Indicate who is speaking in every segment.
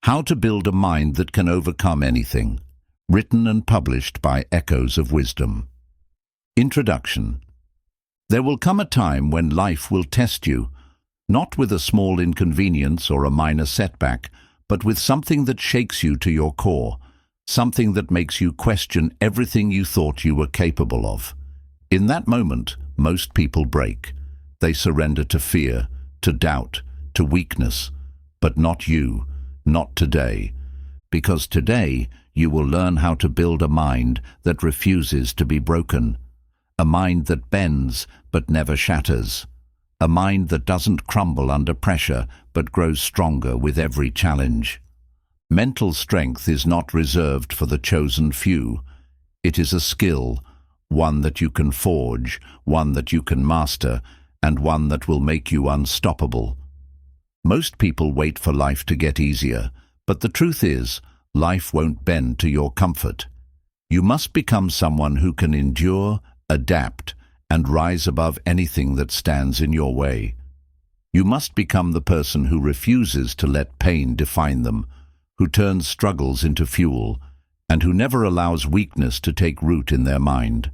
Speaker 1: How to Build a Mind That Can Overcome Anything. Written and published by Echoes of Wisdom. Introduction. There will come a time when life will test you, not with a small inconvenience or a minor setback, but with something that shakes you to your core, something that makes you question everything you thought you were capable of. In that moment, most people break. They surrender to fear, to doubt, to weakness. But not you, not today. Because today, you will learn how to build a mind that refuses to be broken. A mind that bends but never shatters. A mind that doesn't crumble under pressure but grows stronger with every challenge. Mental strength is not reserved for the chosen few. It is a skill, one that you can forge, one that you can master, and one that will make you unstoppable. Most people wait for life to get easier, but the truth is, life won't bend to your comfort. You must become someone who can endure, adapt, and rise above anything that stands in your way. You must become the person who refuses to let pain define them, who turns struggles into fuel, and who never allows weakness to take root in their mind.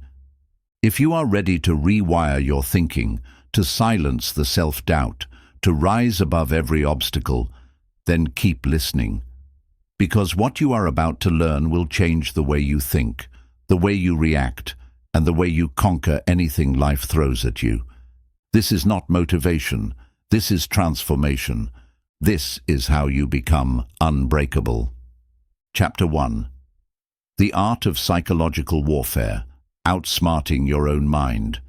Speaker 1: If you are ready to rewire your thinking, to silence the self-doubt, to rise above every obstacle, then keep listening. Because what you are about to learn will change the way you think, the way you react, and the way you conquer anything life throws at you. This is not motivation. This is transformation. This is how you become unbreakable. Chapter 1. The Art of Psychological Warfare. Outsmarting Your Own Mind.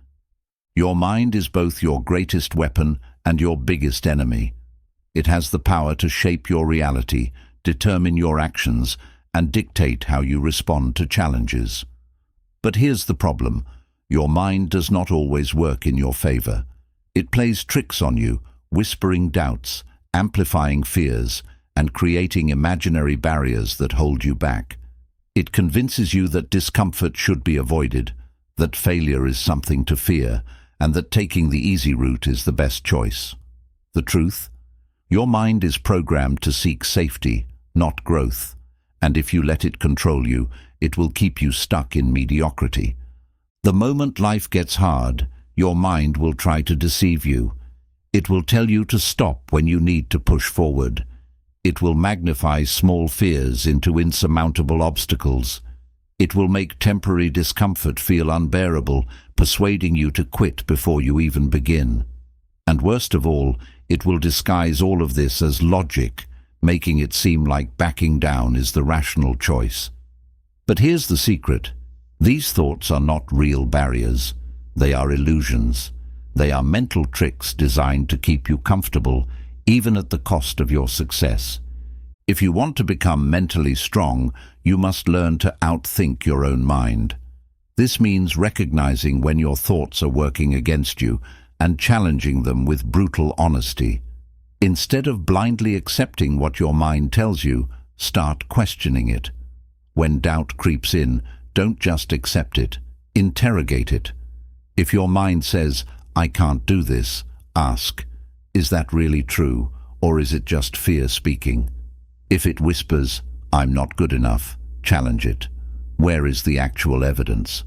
Speaker 1: Your mind is both your greatest weapon and your biggest enemy. It has the power to shape your reality, determine your actions, and dictate how you respond to challenges. But here's the problem. Your mind does not always work in your favor. It plays tricks on you, whispering doubts, amplifying fears, and creating imaginary barriers that hold you back. It convinces you that discomfort should be avoided, that failure is something to fear, and that taking the easy route is the best choice. The truth? Your mind is programmed to seek safety, not growth, and if you let it control you, it will keep you stuck in mediocrity. The moment life gets hard, your mind will try to deceive you. It will tell you to stop when you need to push forward. It will magnify small fears into insurmountable obstacles. It will make temporary discomfort feel unbearable, persuading you to quit before you even begin. And worst of all, it will disguise all of this as logic, making it seem like backing down is the rational choice. But here's the secret. These thoughts are not real barriers. They are illusions. They are mental tricks designed to keep you comfortable, even at the cost of your success. If you want to become mentally strong, you must learn to outthink your own mind. This means recognizing when your thoughts are working against you and challenging them with brutal honesty. Instead of blindly accepting what your mind tells you, start questioning it. When doubt creeps in, don't just accept it, interrogate it. If your mind says, "I can't do this," ask, "Is that really true, or is it just fear speaking?" If it whispers, "I'm not good enough," challenge it. Where is the actual evidence?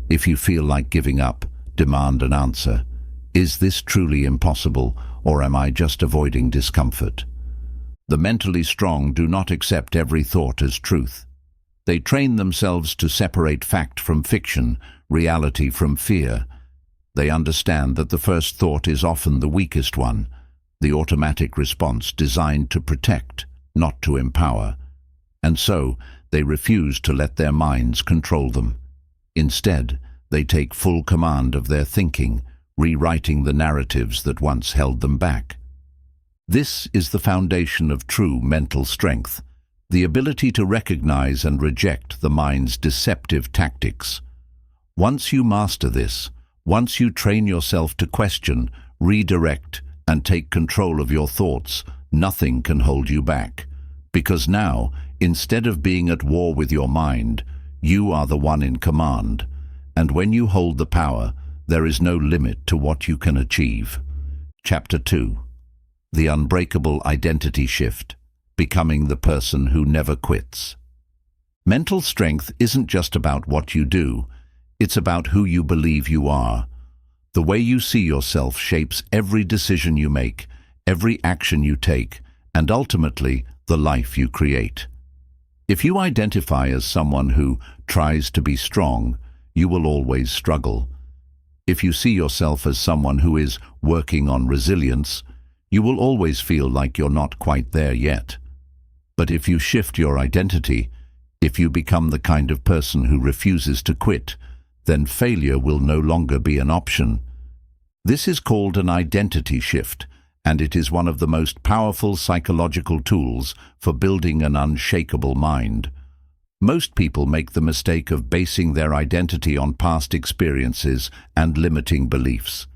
Speaker 1: If you feel like giving up, demand an answer. Is this truly impossible, or am I just avoiding discomfort? The mentally strong do not accept every thought as truth. They train themselves to separate fact from fiction, reality from fear. They understand that the first thought is often the weakest one, the automatic response designed to protect, not to empower. And so, they refuse to let their minds control them. Instead, they take full command of their thinking, rewriting the narratives that once held them back. This is the foundation of true mental strength, the ability to recognize and reject the mind's deceptive tactics. Once you master this, once you train yourself to question, redirect, and take control of your thoughts, nothing can hold you back. Because now, instead of being at war with your mind, you are the one in command. And when you hold the power, there is no limit to what you can achieve. Chapter 2. The Unbreakable Identity Shift. becoming the person who never quits. Mental strength isn't just about what you do, it's about who you believe you are. The way you see yourself shapes every decision you make, every action you take, and ultimately, the life you create. If you identify as someone who tries to be strong, you will always struggle. If you see yourself as someone who is working on resilience, you will always feel like you're not quite there yet. But if you shift your identity, if you become the kind of person who refuses to quit, then failure will no longer be an option. This is called an identity shift, and it is one of the most powerful psychological tools for building an unshakable mind. Most people make the mistake of basing their identity on past experiences and limiting beliefs.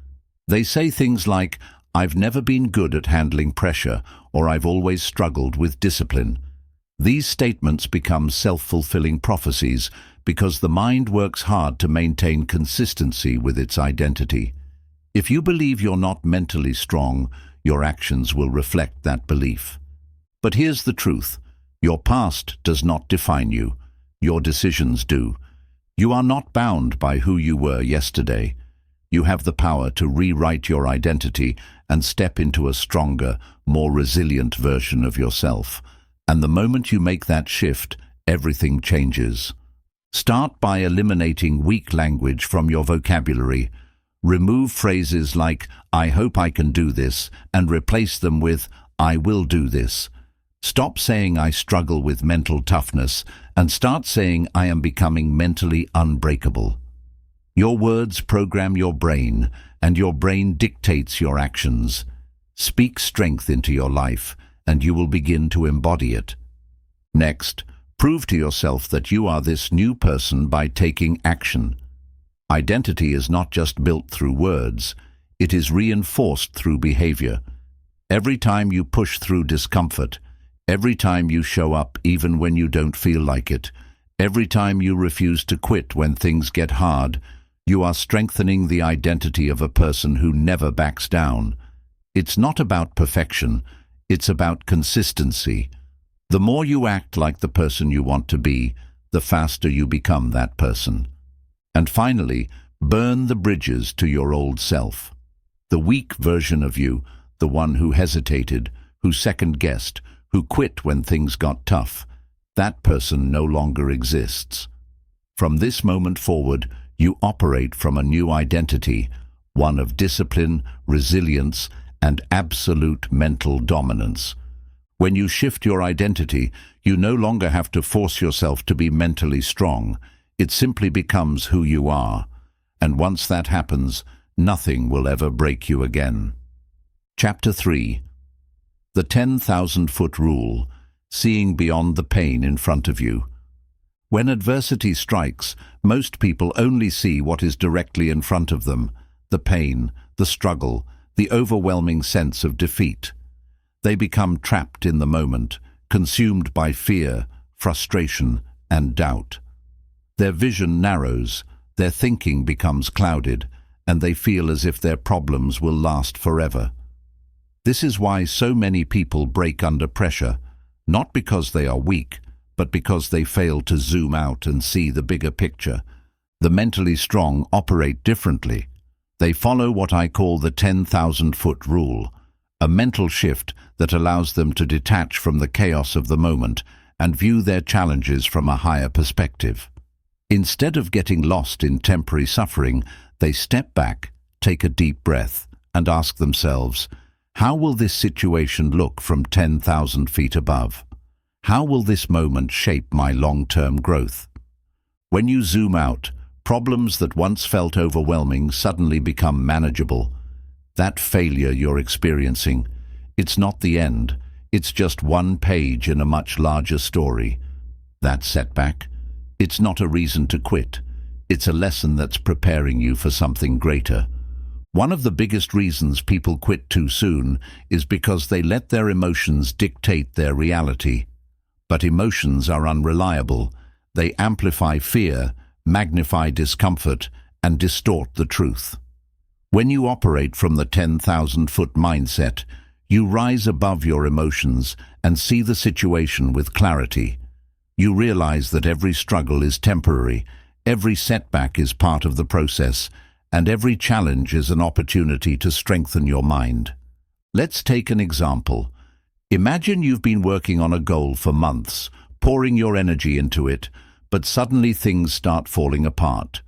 Speaker 1: They say things like, "I've never been good at handling pressure," or "I've always struggled with discipline." These statements become self-fulfilling prophecies because the mind works hard to maintain consistency with its identity. If you believe you're not mentally strong, your actions will reflect that belief. But here's the truth. Your past does not define you. Your decisions do. You are not bound by who you were yesterday. You have the power to rewrite your identity and step into a stronger, more resilient version of yourself. And the moment you make that shift, everything changes. Start by eliminating weak language from your vocabulary. Remove phrases like, "I hope I can do this," and replace them with, "I will do this." Stop saying, "I struggle with mental toughness," and start saying, "I am becoming mentally unbreakable." Your words program your brain, and your brain dictates your actions. Speak strength into your life, and you will begin to embody it. Next, prove to yourself that you are this new person by taking action. Identity is not just built through words, it is reinforced through behavior. Every time you push through discomfort, every time you show up even when you don't feel like it, every time you refuse to quit when things get hard, you are strengthening the identity of a person who never backs down. It's not about perfection, it's about consistency. The more you act like the person you want to be, the faster you become that person. And finally, burn the bridges to your old self. The weak version of you, the one who hesitated, who second-guessed, who quit when things got tough, that person no longer exists. From this moment forward, you operate from a new identity, one of discipline, resilience, and absolute mental dominance. When you shift your identity, you no longer have to force yourself to be mentally strong. It simply becomes who you are. And once that happens, nothing will ever break you again. Chapter 3. The 10,000-foot rule, seeing beyond the pain in front of you. When adversity strikes, most people only see what is directly in front of them, the pain, the struggle, the overwhelming sense of defeat. They become trapped in the moment, consumed by fear, frustration, and doubt. Their vision narrows, their thinking becomes clouded, and they feel as if their problems will last forever. This is why so many people break under pressure, not because they are weak, but because they fail to zoom out and see the bigger picture. The mentally strong operate differently. They follow what I call the 10,000-foot rule, a mental shift that allows them to detach from the chaos of the moment and view their challenges from a higher perspective. Instead of getting lost in temporary suffering, they step back, take a deep breath, and ask themselves, how will this situation look from 10,000 feet above? How will this moment shape my long-term growth? When you zoom out, problems that once felt overwhelming suddenly become manageable. That failure you're experiencing, it's not the end, it's just one page in a much larger story. That setback, it's not a reason to quit. It's a lesson that's preparing you for something greater. One of the biggest reasons people quit too soon is because they let their emotions dictate their reality. But emotions are unreliable. They amplify fear, magnify discomfort, and distort the truth. When you operate from the 10,000-foot mindset, You rise above your emotions and see the situation with clarity. You realize that every struggle is temporary, every setback is part of the process, and every challenge is an opportunity to strengthen your mind. Let's take an example. Imagine you've been working on a goal for months, pouring your energy into it, but suddenly things start falling apart.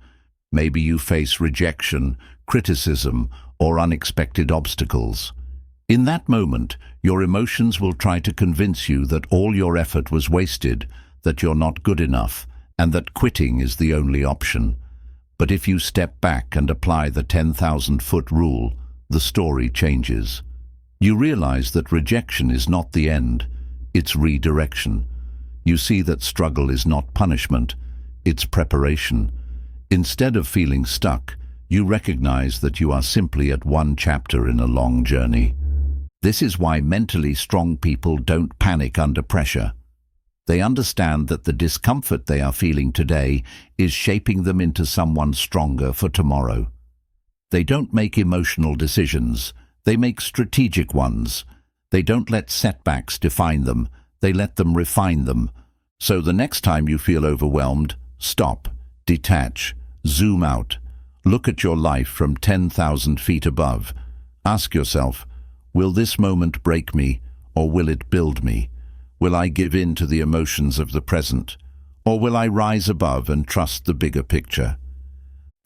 Speaker 1: Maybe you face rejection, criticism, or unexpected obstacles. In that moment, your emotions will try to convince you that all your effort was wasted, that you're not good enough, and that quitting is the only option. But if you step back and apply the 10,000-foot rule, the story changes. You realize that rejection is not the end, it's redirection. You see that struggle is not punishment, it's preparation. Instead of feeling stuck, you recognize that you are simply at one chapter in a long journey. This is why mentally strong people don't panic under pressure. They understand that the discomfort they are feeling today is shaping them into someone stronger for tomorrow. They don't make emotional decisions. They make strategic ones. They don't let setbacks define them. They let them refine them. So the next time you feel overwhelmed, stop, detach, zoom out. Look at your life from 10,000 feet above. Ask yourself, will this moment break me, or will it build me? Will I give in to the emotions of the present, or will I rise above and trust the bigger picture?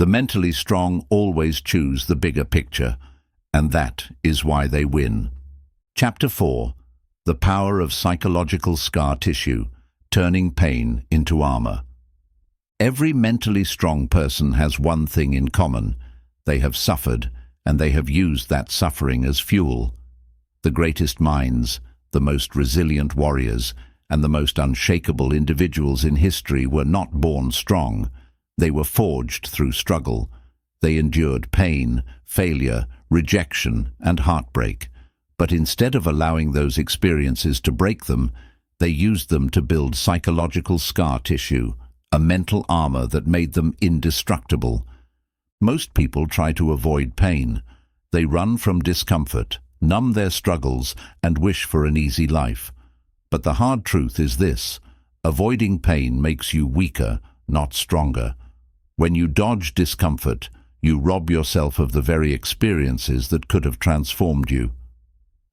Speaker 1: The mentally strong always choose the bigger picture, and that is why they win. Chapter 4. The Power of Psychological Scar Tissue, Turning Pain into Armor. Every mentally strong person has one thing in common. They have suffered, and they have used that suffering as fuel. The greatest minds, the most resilient warriors, and the most unshakable individuals in history were not born strong. They were forged through struggle. They endured pain, failure, rejection, and heartbreak. But instead of allowing those experiences to break them, they used them to build psychological scar tissue, a mental armor that made them indestructible. Most people try to avoid pain. They run from discomfort, numb their struggles, and wish for an easy life. But the hard truth is this: avoiding pain makes you weaker, not stronger. When you dodge discomfort, you rob yourself of the very experiences that could have transformed you.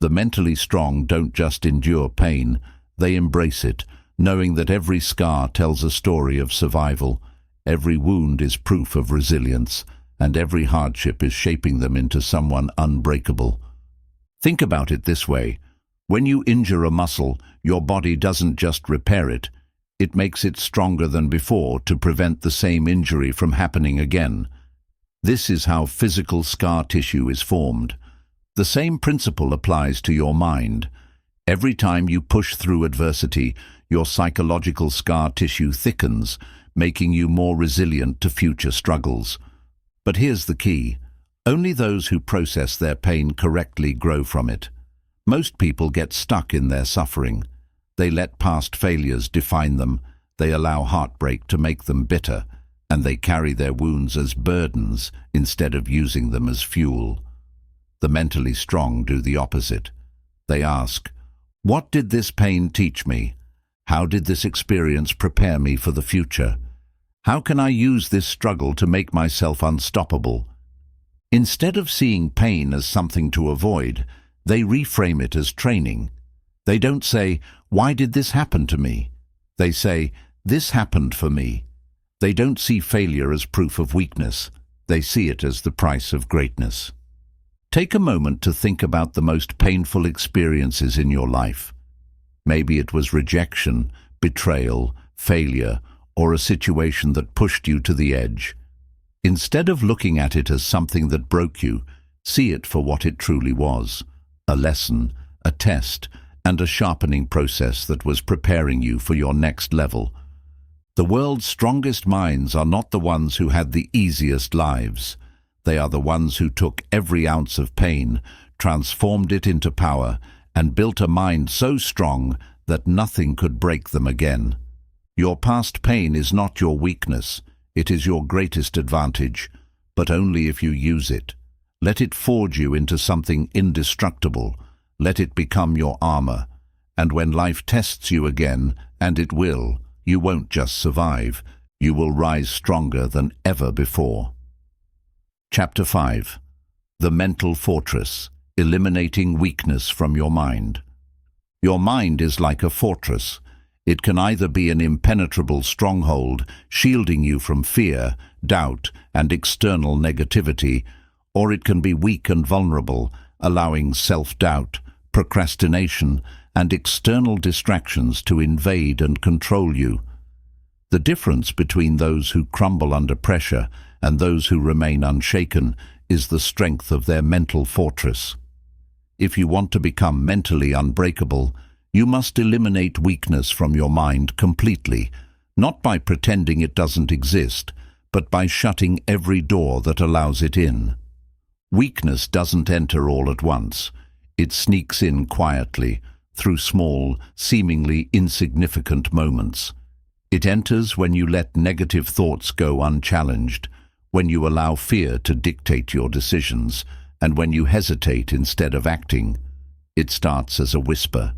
Speaker 1: The mentally strong don't just endure pain, they embrace it, knowing that every scar tells a story of survival, every wound is proof of resilience, and every hardship is shaping them into someone unbreakable. Think about it this way: when you injure a muscle, your body doesn't just repair it, it makes it stronger than before to prevent the same injury from happening again. This is how physical scar tissue is formed. The same principle applies to your mind. Every time you push through adversity, your psychological scar tissue thickens, making you more resilient to future struggles. But here's the key: only those who process their pain correctly grow from it. Most people get stuck in their suffering. They let past failures define them, they allow heartbreak to make them bitter, and they carry their wounds as burdens instead of using them as fuel. The mentally strong do the opposite. They ask, what did this pain teach me? How did this experience prepare me for the future? How can I use this struggle to make myself unstoppable? Instead of seeing pain as something to avoid, they reframe it as training. They don't say, why did this happen to me? They say, this happened for me. They don't see failure as proof of weakness. They see it as the price of greatness. Take a moment to think about the most painful experiences in your life. Maybe it was rejection, betrayal, failure, or a situation that pushed you to the edge. Instead of looking at it as something that broke you, see it for what it truly was: a lesson, a test, and a sharpening process that was preparing you for your next level. The world's strongest minds are not the ones who had the easiest lives. They are the ones who took every ounce of pain, transformed it into power, and built a mind so strong that nothing could break them again. Your past pain is not your weakness, it is your greatest advantage, but only if you use it. Let it forge you into something indestructible, Let it become your armor. And when life tests you again, and it will, you won't just survive, you will rise stronger than ever before. Chapter 5. The Mental Fortress. Eliminating weakness from your mind. Your mind is like a fortress. It can either be an impenetrable stronghold, shielding you from fear, doubt, and external negativity, or it can be weak and vulnerable, allowing self-doubt, procrastination, and external distractions to invade and control you. The difference between those who crumble under pressure and those who remain unshaken is the strength of their mental fortress. If you want to become mentally unbreakable, you must eliminate weakness from your mind completely, not by pretending it doesn't exist, but by shutting every door that allows it in. Weakness doesn't enter all at once. It sneaks in quietly, through small, seemingly insignificant moments. It enters when you let negative thoughts go unchallenged, when you allow fear to dictate your decisions, and when you hesitate instead of acting. It starts as a whisper.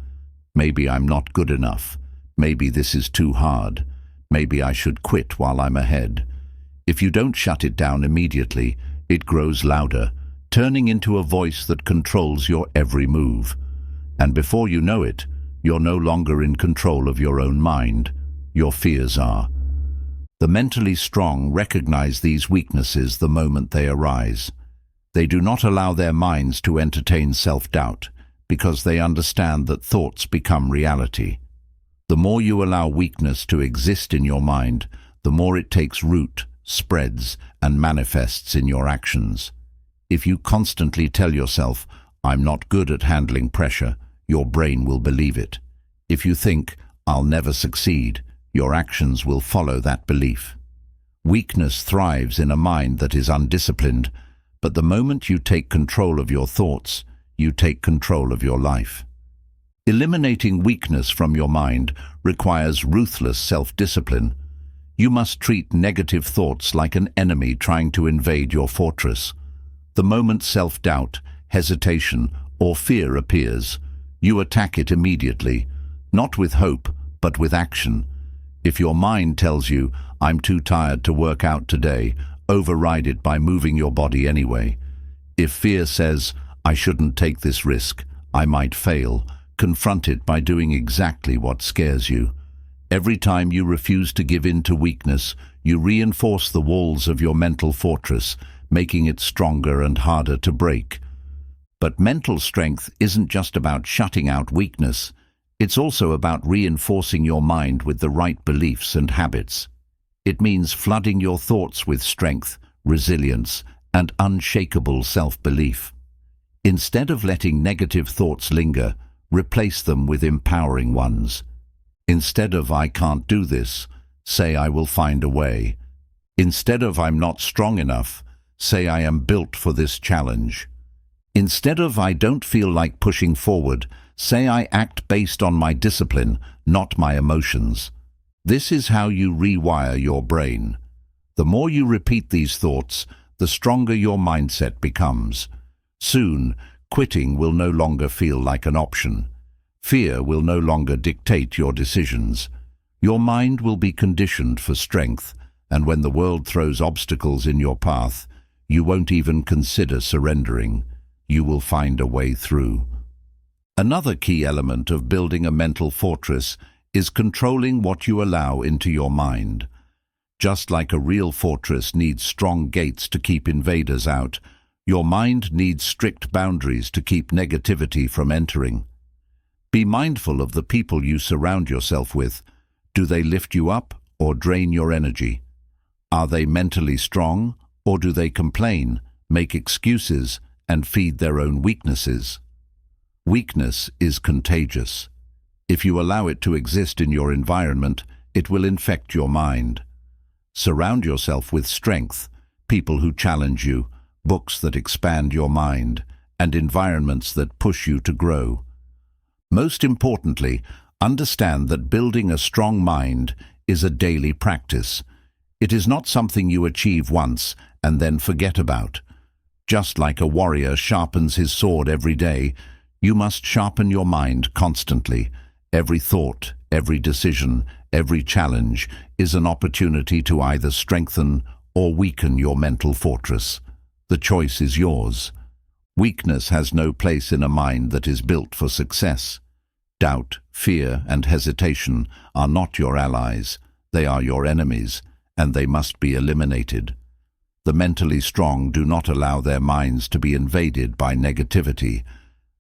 Speaker 1: Maybe I'm not good enough. Maybe this is too hard. Maybe I should quit while I'm ahead. If you don't shut it down immediately, it grows louder, turning into a voice that controls your every move. And before you know it, you're no longer in control of your own mind. Your fears are. The mentally strong recognize these weaknesses the moment they arise. They do not allow their minds to entertain self-doubt, because they understand that thoughts become reality. The more you allow weakness to exist in your mind, the more it takes root, spreads, and manifests in your actions. If you constantly tell yourself, "I'm not good at handling pressure," your brain will believe it. If you think, "I'll never succeed," your actions will follow that belief. Weakness thrives in a mind that is undisciplined, but the moment you take control of your thoughts, you take control of your life. Eliminating weakness from your mind requires ruthless self-discipline. You must treat negative thoughts like an enemy trying to invade your fortress. The moment self-doubt, hesitation, or fear appears, you attack it immediately, not with hope, but with action. If your mind tells you, "I'm too tired to work out today," override it by moving your body anyway. If fear says, "I shouldn't take this risk, I might fail," confront it by doing exactly what scares you. Every time you refuse to give in to weakness, you reinforce the walls of your mental fortress, making it stronger and harder to break. But mental strength isn't just about shutting out weakness. It's also about reinforcing your mind with the right beliefs and habits. It means flooding your thoughts with strength, resilience, and unshakable self-belief. Instead of letting negative thoughts linger, replace them with empowering ones. Instead of "I can't do this," say "I will find a way." Instead of "I'm not strong enough," say "I am built for this challenge." Instead of "I don't feel like pushing forward," say "I act based on my discipline, not my emotions." This is how you rewire your brain. The more you repeat these thoughts, the stronger your mindset becomes. Soon, quitting will no longer feel like an option. Fear will no longer dictate your decisions. Your mind will be conditioned for strength, and when the world throws obstacles in your path, you won't even consider surrendering. You will find a way through. Another key element of building a mental fortress is controlling what you allow into your mind. Just like a real fortress needs strong gates to keep invaders out, your mind needs strict boundaries to keep negativity from entering. Be mindful of the people you surround yourself with. Do they lift you up or drain your energy? Are they mentally strong, or do they complain, make excuses, and feed their own weaknesses? Weakness is contagious. If you allow it to exist in your environment, it will infect your mind. Surround yourself with strength, people who challenge you, books that expand your mind, and environments that push you to grow. Most importantly, understand that building a strong mind is a daily practice. It is not something you achieve once and then forget about. Just like a warrior sharpens his sword every day, You must sharpen your mind constantly. Every thought, every decision, every challenge is an opportunity to either strengthen or weaken your mental fortress. The choice is yours. Weakness has no place in a mind that is built for success. Doubt, fear, and hesitation are not your allies. They are your enemies, and they must be eliminated. The mentally strong do not allow their minds to be invaded by negativity.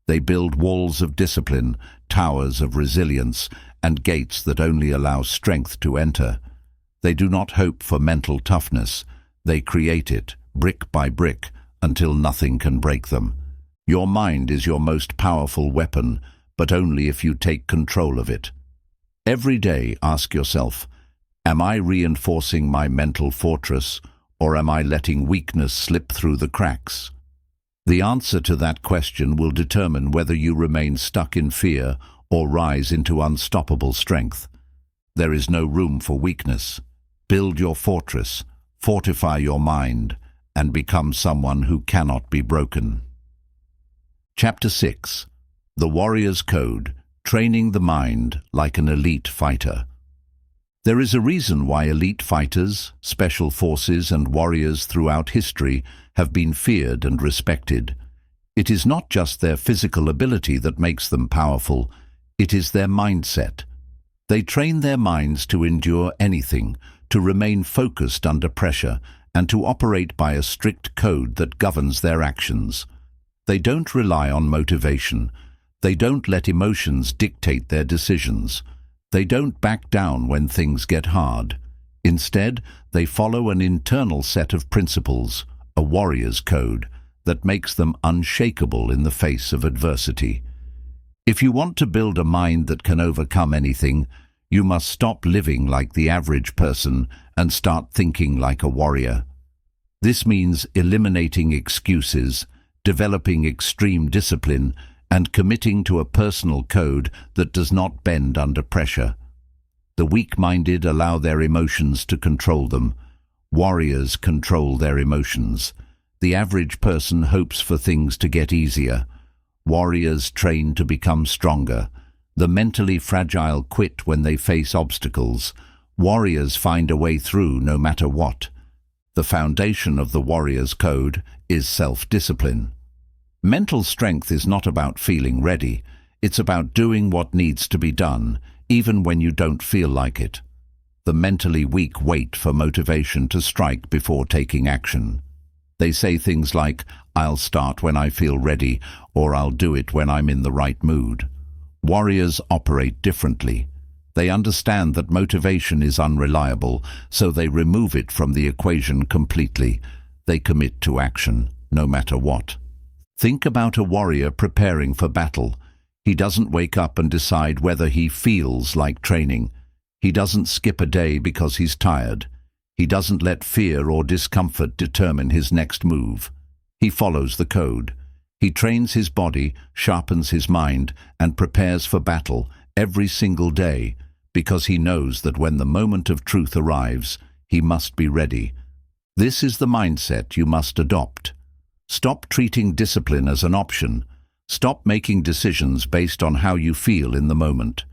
Speaker 1: They build walls of discipline, towers of resilience, and gates that only allow strength to enter. They do not hope for mental toughness. They create it, brick by brick, until nothing can break them. Your mind is your most powerful weapon, but only if you take control of it. Every day ask yourself, am I reinforcing my mental fortress, or am I letting weakness slip through the cracks? The answer to that question will determine whether you remain stuck in fear or rise into unstoppable strength. There is no room for weakness. Build your fortress, fortify your mind, and become someone who cannot be broken. Chapter 6. The Warrior's Code, Training the Mind like an Elite Fighter. There is a reason why elite fighters, special forces, and warriors throughout history have been feared and respected. It is not just their physical ability that makes them powerful, it is their mindset. They train their minds to endure anything, to remain focused under pressure, and to operate by a strict code that governs their actions. They don't rely on motivation. They don't let emotions dictate their decisions. They don't back down when things get hard. Instead, they follow an internal set of principles, a warrior's code, that makes them unshakable in the face of adversity. If you want to build a mind that can overcome anything, you must stop living like the average person and start thinking like a warrior. This means eliminating excuses, developing extreme discipline, and committing to a personal code that does not bend under pressure. The weak-minded allow their emotions to control them. Warriors control their emotions. The average person hopes for things to get easier. Warriors train to become stronger. The mentally fragile quit when they face obstacles. Warriors find a way through no matter what. The foundation of the warrior's code is self-discipline. Mental strength is not about feeling ready. It's about doing what needs to be done, even when you don't feel like it. The mentally weak wait for motivation to strike before taking action. They say things like, "I'll start when I feel ready," or "I'll do it when I'm in the right mood." Warriors operate differently. They understand that motivation is unreliable, so they remove it from the equation completely. They commit to action, no matter what. Think about a warrior preparing for battle. He doesn't wake up and decide whether he feels like training. He doesn't skip a day because he's tired. He doesn't let fear or discomfort determine his next move. He follows the code. He trains his body, sharpens his mind, and prepares for battle every single day because he knows that when the moment of truth arrives, he must be ready. This is the mindset you must adopt. Stop treating discipline as an option. Stop making decisions based on how you feel in the moment.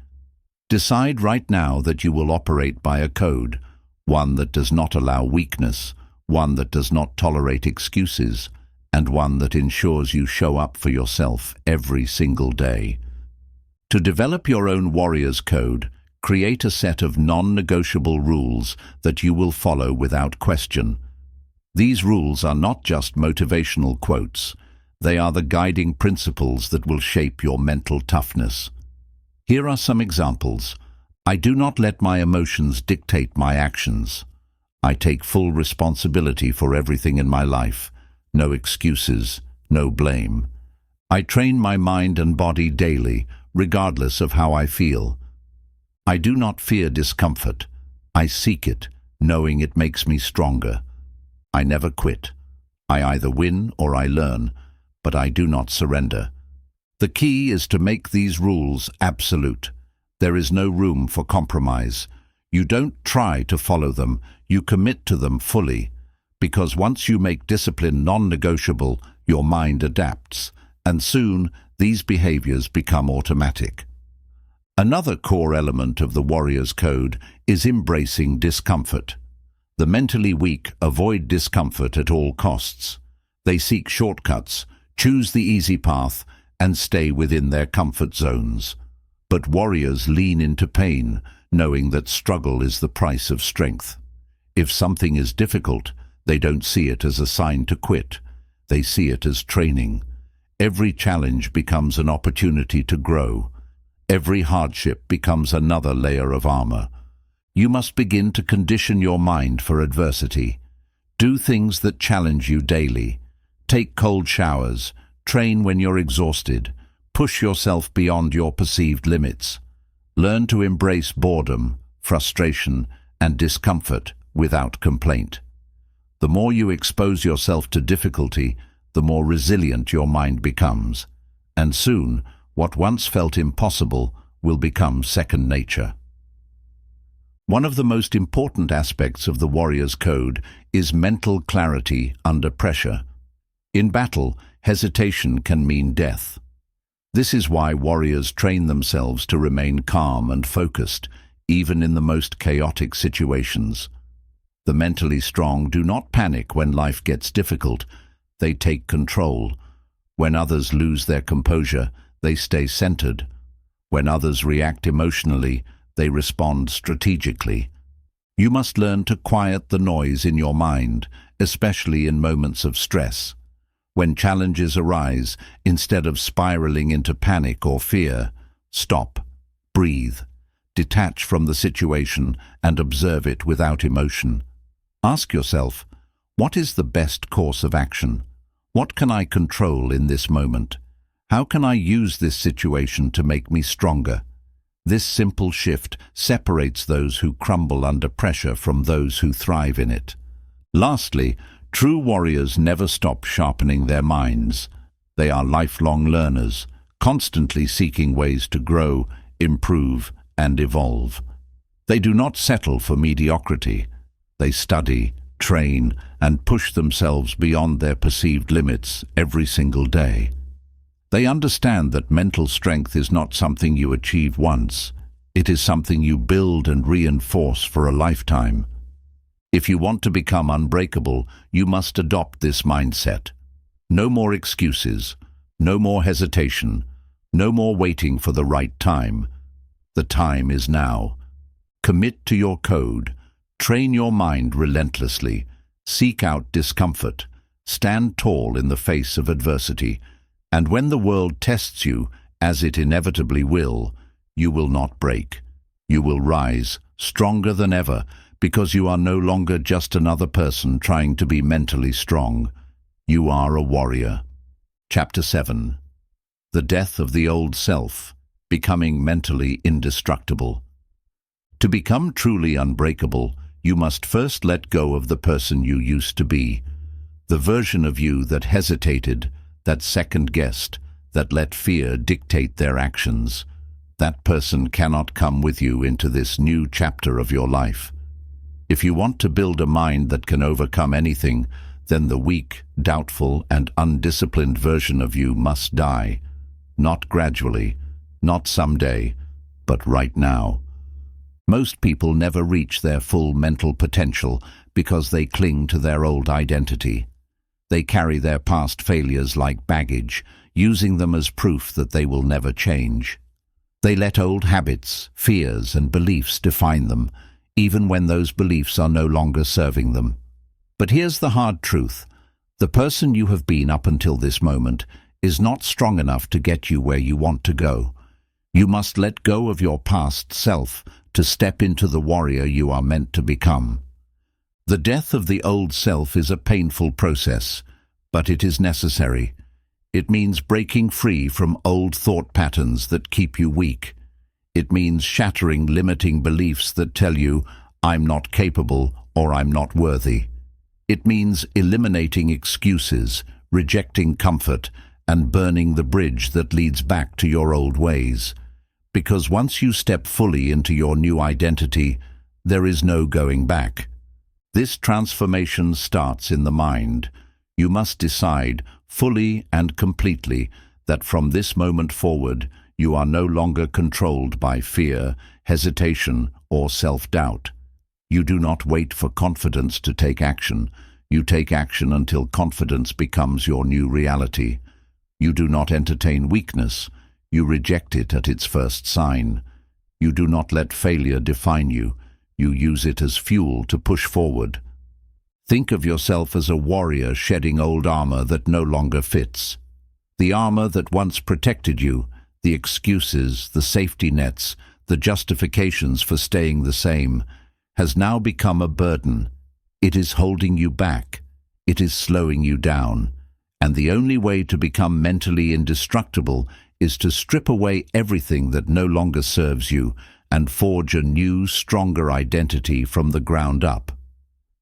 Speaker 1: Decide right now that you will operate by a code, one that does not allow weakness, one that does not tolerate excuses, and one that ensures you show up for yourself every single day. To develop your own warrior's code, create a set of non-negotiable rules that you will follow without question. These rules are not just motivational quotes. They are the guiding principles that will shape your mental toughness. Here are some examples. I do not let my emotions dictate my actions. I take full responsibility for everything in my life. No excuses, no blame. I train my mind and body daily, regardless of how I feel. I do not fear discomfort. I seek it, knowing it makes me stronger. I never quit. I either win or I learn, but I do not surrender. The key is to make these rules absolute. There is no room for compromise. You don't try to follow them, you commit to them fully. Because once you make discipline non-negotiable, your mind adapts, and soon these behaviors become automatic. Another core element of the warrior's code is embracing discomfort. The mentally weak avoid discomfort at all costs. They seek shortcuts, choose the easy path, and stay within their comfort zones. But warriors lean into pain, knowing that struggle is the price of strength. If something is difficult, they don't see it as a sign to quit. They see it as training. Every challenge becomes an opportunity to grow. Every hardship becomes another layer of armor. You must begin to condition your mind for adversity. Do things that challenge you daily. Take cold showers. Train when you're exhausted. Push yourself beyond your perceived limits. Learn to embrace boredom, frustration, and discomfort without complaint. The more you expose yourself to difficulty, the more resilient your mind becomes. And soon, what once felt impossible will become second nature. One of the most important aspects of the warrior's code is mental clarity under pressure. In battle, hesitation can mean death. This is why warriors train themselves to remain calm and focused, even in the most chaotic situations. The mentally strong do not panic when life gets difficult. They take control. When others lose their composure, they stay centered. When others react emotionally, they respond strategically. You must learn to quiet the noise in your mind, especially in moments of stress. When challenges arise, instead of spiraling into panic or fear, stop, breathe, detach from the situation and observe it without emotion. Ask yourself, what is the best course of action? What can I control in this moment? How can I use this situation to make me stronger? This simple shift separates those who crumble under pressure from those who thrive in it. Lastly, true warriors never stop sharpening their minds. They are lifelong learners, constantly seeking ways to grow, improve, and evolve. They do not settle for mediocrity. They study, train, and push themselves beyond their perceived limits every single day. They understand that mental strength is not something you achieve once. It is something you build and reinforce for a lifetime. If you want to become unbreakable, you must adopt this mindset. No more excuses, no more hesitation, no more waiting for the right time. The time is now. Commit to your code. Train your mind relentlessly. Seek out discomfort. Stand tall in the face of adversity. And when the world tests you, as it inevitably will, you will not break. You will rise, stronger than ever, because you are no longer just another person trying to be mentally strong. You are a warrior. Chapter 7. The Death of the Old Self, Becoming Mentally Indestructible. To become truly unbreakable, you must first let go of the person you used to be, the version of you that hesitated, that second-guessed, that let fear dictate their actions. That person cannot come with you into this new chapter of your life. If you want to build a mind that can overcome anything, then the weak, doubtful, and undisciplined version of you must die. Not gradually, not someday, but right now. Most people never reach their full mental potential because they cling to their old identity. They carry their past failures like baggage, using them as proof that they will never change. They let old habits, fears, and beliefs define them, even when those beliefs are no longer serving them. But here's the hard truth. The person you have been up until this moment is not strong enough to get you where you want to go. You must let go of your past self to step into the warrior you are meant to become. The death of the old self is a painful process, but it is necessary. It means breaking free from old thought patterns that keep you weak. It means shattering limiting beliefs that tell you, I'm not capable or I'm not worthy. It means eliminating excuses, rejecting comfort, and burning the bridge that leads back to your old ways. Because once you step fully into your new identity, there is no going back. This transformation starts in the mind. You must decide, fully and completely, that from this moment forward you are no longer controlled by fear, hesitation, or self-doubt. You do not wait for confidence to take action. You take action until confidence becomes your new reality. You do not entertain weakness. You reject it at its first sign. You do not let failure define you. You use it as fuel to push forward. Think of yourself as a warrior shedding old armor that no longer fits. The armor that once protected you, the excuses, the safety nets, the justifications for staying the same, has now become a burden. It is holding you back. It is slowing you down. And the only way to become mentally indestructible is to strip away everything that no longer serves you and forge a new, stronger identity from the ground up.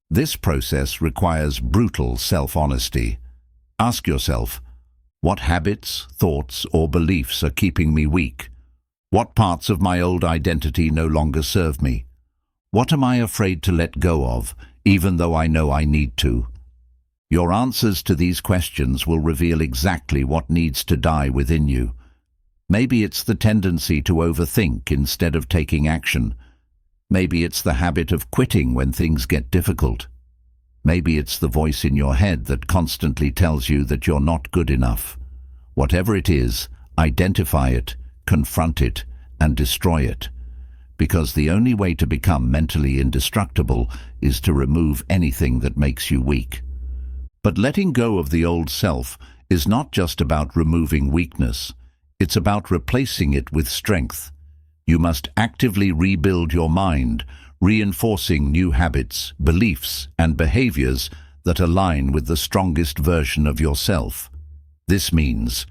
Speaker 1: This process requires brutal self-honesty. Ask yourself, what habits, thoughts, or beliefs are keeping me weak? What parts of my old identity no longer serve me? What am I afraid to let go of, even though I know I need to? Your answers to these questions will reveal exactly what needs to die within you. Maybe it's the tendency to overthink instead of taking action. Maybe it's the habit of quitting when things get difficult. Maybe it's the voice in your head that constantly tells you that you're not good enough. Whatever it is, identify it, confront it, and destroy it. Because the only way to become mentally indestructible is to remove anything that makes you weak. But letting go of the old self is not just about removing weakness. It's about replacing it with strength. You must actively rebuild your mind, reinforcing new habits, beliefs, and behaviors that align with the strongest version of yourself. This means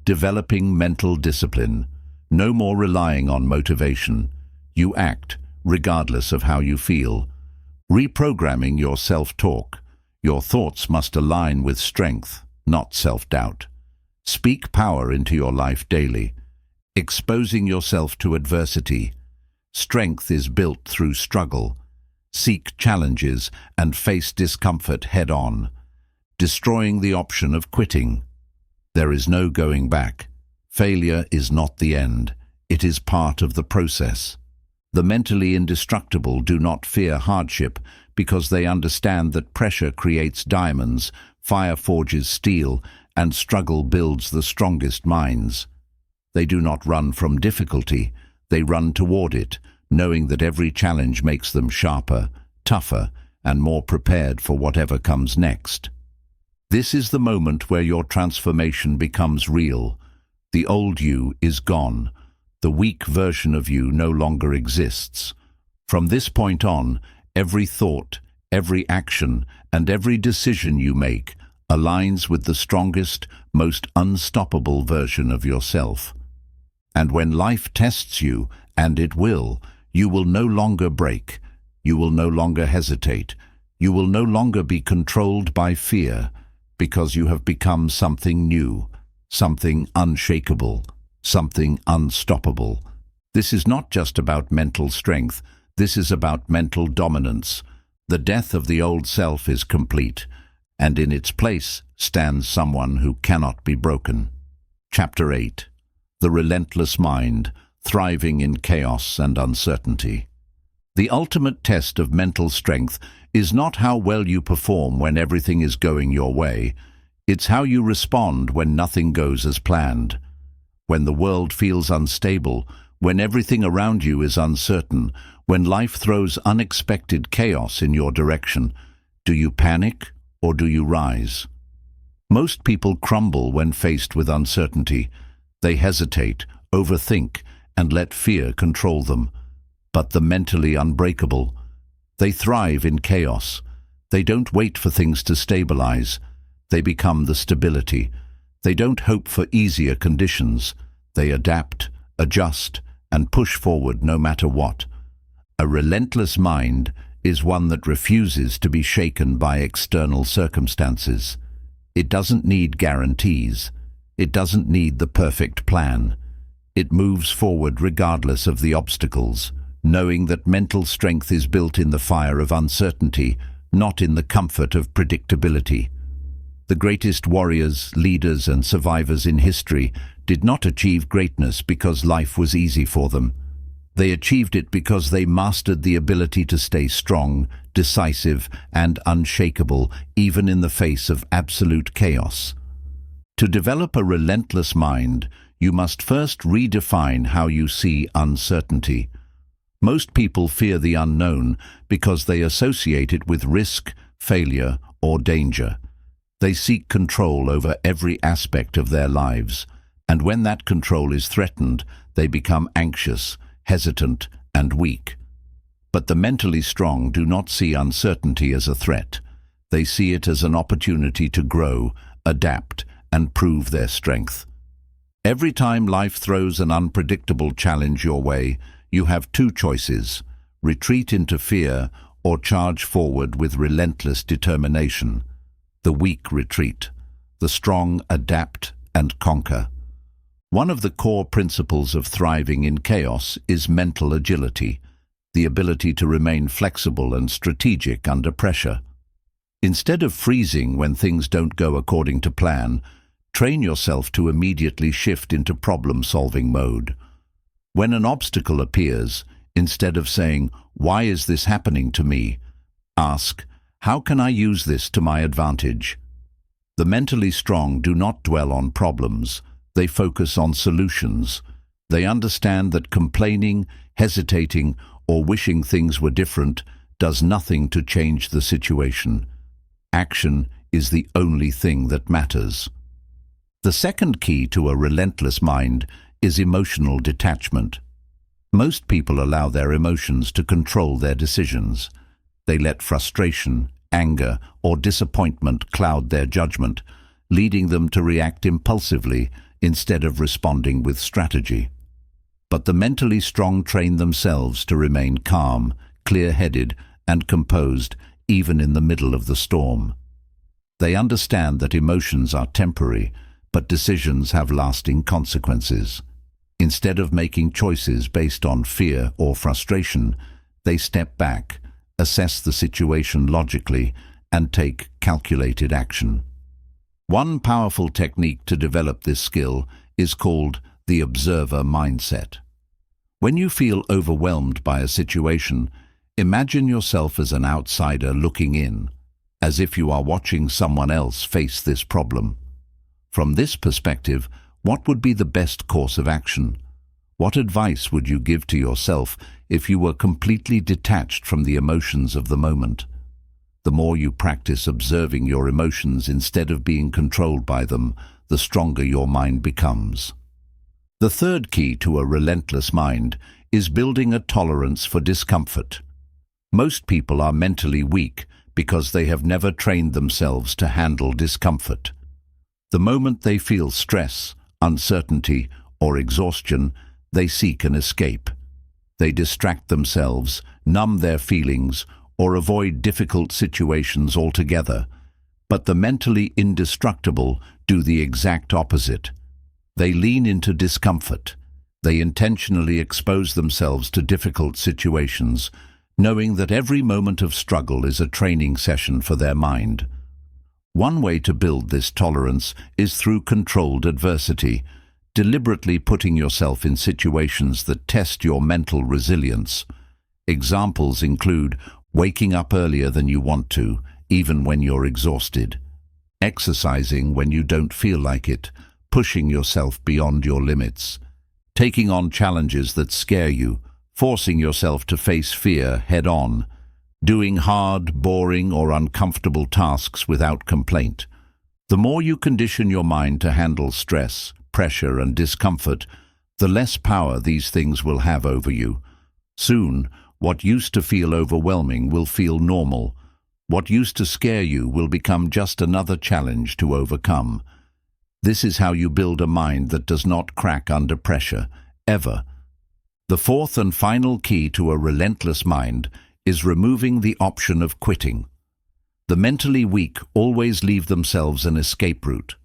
Speaker 1: developing mental discipline, no more relying on motivation. You act regardless of how you feel. Reprogramming your self-talk. Your thoughts must align with strength, not self-doubt. Speak power into your life daily, exposing yourself to adversity. Strength is built through struggle. Seek challenges and face discomfort head-on, destroying the option of quitting. There is no going back. Failure is not the end. It is part of the process. The mentally indestructible do not fear hardship because they understand that pressure creates diamonds, fire forges steel, and struggle builds the strongest minds. They do not run from difficulty, they run toward it, knowing that every challenge makes them sharper, tougher, and more prepared for whatever comes next. This is the moment where your transformation becomes real. The old you is gone. The weak version of you no longer exists. From this point on, every thought, every action, and every decision you make aligns with the strongest, most unstoppable version of yourself. And when life tests you, and it will, you will no longer break. You will no longer hesitate. You will no longer be controlled by fear, because you have become something new, something unshakable, something unstoppable. This is not just about mental strength. This is about mental dominance. The death of the old self is complete, and in its place stands someone who cannot be broken. Chapter 8. The Relentless Mind, Thriving in Chaos and Uncertainty. The ultimate test of mental strength is not how well you perform when everything is going your way. It's how you respond when nothing goes as planned. When the world feels unstable, when everything around you is uncertain, when life throws unexpected chaos in your direction, do you panic or do you rise? Most people crumble when faced with uncertainty. They hesitate, overthink, and let fear control them. But the mentally unbreakable, they thrive in chaos. They don't wait for things to stabilize. They become the stability. They don't hope for easier conditions. They adapt, adjust, and push forward no matter what. A relentless mind is one that refuses to be shaken by external circumstances. It doesn't need guarantees. It doesn't need the perfect plan. It moves forward regardless of the obstacles, knowing that mental strength is built in the fire of uncertainty, not in the comfort of predictability. The greatest warriors, leaders, and survivors in history did not achieve greatness because life was easy for them. They achieved it because they mastered the ability to stay strong, decisive, and unshakable, even in the face of absolute chaos. To develop a relentless mind, you must first redefine how you see uncertainty. Most people fear the unknown because they associate it with risk, failure, or danger. They seek control over every aspect of their lives, and when that control is threatened, they become anxious, hesitant, and weak. But the mentally strong do not see uncertainty as a threat. They see it as an opportunity to grow, adapt, and prove their strength. Every time life throws an unpredictable challenge your way, you have two choices: retreat into fear or charge forward with relentless determination. The weak retreat. The strong adapt and conquer. One of the core principles of thriving in chaos is mental agility, the ability to remain flexible and strategic under pressure. Instead of freezing when things don't go according to plan, train yourself to immediately shift into problem-solving mode. When an obstacle appears, instead of saying, "Why is this happening to me?" ask, "How can I use this to my advantage?" The mentally strong do not dwell on problems. They focus on solutions. They understand that complaining, hesitating, or wishing things were different does nothing to change the situation. Action is the only thing that matters. The second key to a relentless mind is emotional detachment. Most people allow their emotions to control their decisions. They let frustration, anger, or disappointment cloud their judgment, leading them to react impulsively instead of responding with strategy. But the mentally strong train themselves to remain calm, clear-headed, and composed even in the middle of the storm. They understand that emotions are temporary, but decisions have lasting consequences. Instead of making choices based on fear or frustration, they step back, assess the situation logically, and take calculated action. One powerful technique to develop this skill is called the observer mindset. When you feel overwhelmed by a situation, imagine yourself as an outsider looking in, as if you are watching someone else face this problem. From this perspective, what would be the best course of action? What advice would you give to yourself if you were completely detached from the emotions of the moment? The more you practice observing your emotions instead of being controlled by them, the stronger your mind becomes. The third key to a relentless mind is building a tolerance for discomfort. Most people are mentally weak because they have never trained themselves to handle discomfort. The moment they feel stress, uncertainty, or exhaustion, they seek an escape. They distract themselves, numb their feelings, or avoid difficult situations altogether. But the mentally indestructible do the exact opposite. They lean into discomfort. They intentionally expose themselves to difficult situations, knowing that every moment of struggle is a training session for their mind. One way to build this tolerance is through controlled adversity, deliberately putting yourself in situations that test your mental resilience. Examples include waking up earlier than you want to, even when you're exhausted, exercising when you don't feel like it, pushing yourself beyond your limits, taking on challenges that scare you, forcing yourself to face fear head-on, doing hard, boring, or uncomfortable tasks without complaint. The more you condition your mind to handle stress, pressure, and discomfort, the less power these things will have over you. Soon, what used to feel overwhelming will feel normal. What used to scare you will become just another challenge to overcome. This is how you build a mind that does not crack under pressure, ever. The fourth and final key to a relentless mind is removing the option of quitting. The mentally weak always leave themselves an escape route.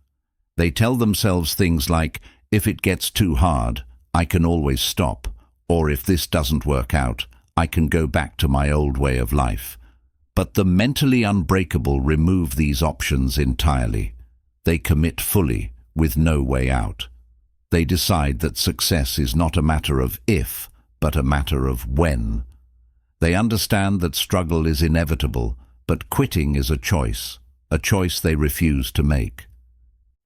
Speaker 1: They tell themselves things like, "If it gets too hard, I can always stop," or "If this doesn't work out, I can go back to my old way of life." But the mentally unbreakable remove these options entirely. They commit fully, with no way out. They decide that success is not a matter of if, but a matter of when. They understand that struggle is inevitable, but quitting is a choice they refuse to make.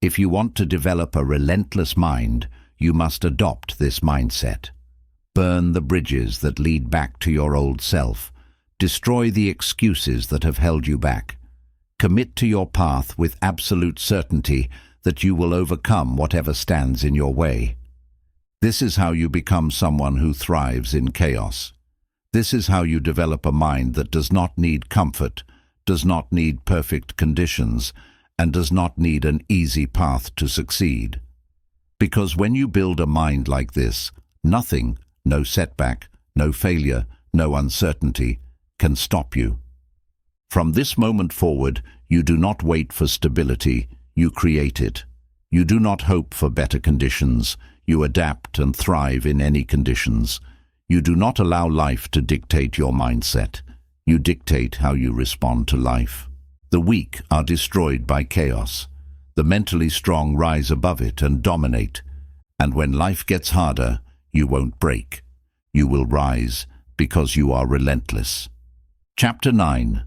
Speaker 1: If you want to develop a relentless mind, you must adopt this mindset. Burn the bridges that lead back to your old self. Destroy the excuses that have held you back. Commit to your path with absolute certainty that you will overcome whatever stands in your way. This is how you become someone who thrives in chaos. This is how you develop a mind that does not need comfort, does not need perfect conditions, and does not need an easy path to succeed. Because when you build a mind like this, nothing, no setback, no failure, no uncertainty, can stop you. From this moment forward, you do not wait for stability, you create it. You do not hope for better conditions, you adapt and thrive in any conditions. You do not allow life to dictate your mindset. You dictate how you respond to life. The weak are destroyed by chaos. The mentally strong rise above it and dominate. And when life gets harder, you won't break. You will rise because you are relentless. Chapter 9.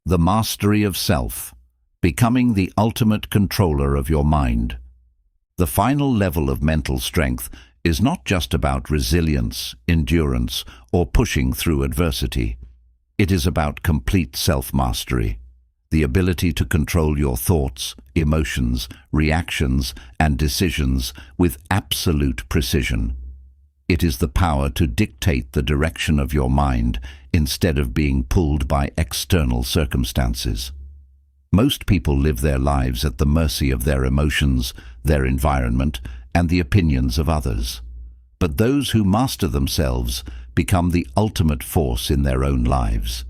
Speaker 1: The Mastery of Self. Becoming the ultimate controller of your mind. The final level of mental strength is not just about resilience, endurance, or pushing through adversity. It is about complete self-mastery, the ability to control your thoughts, emotions, reactions, and decisions with absolute precision. It is the power to dictate the direction of your mind instead of being pulled by external circumstances. Most people live their lives at the mercy of their emotions, their environment, and the opinions of others. But those who master themselves become the ultimate force in their own lives.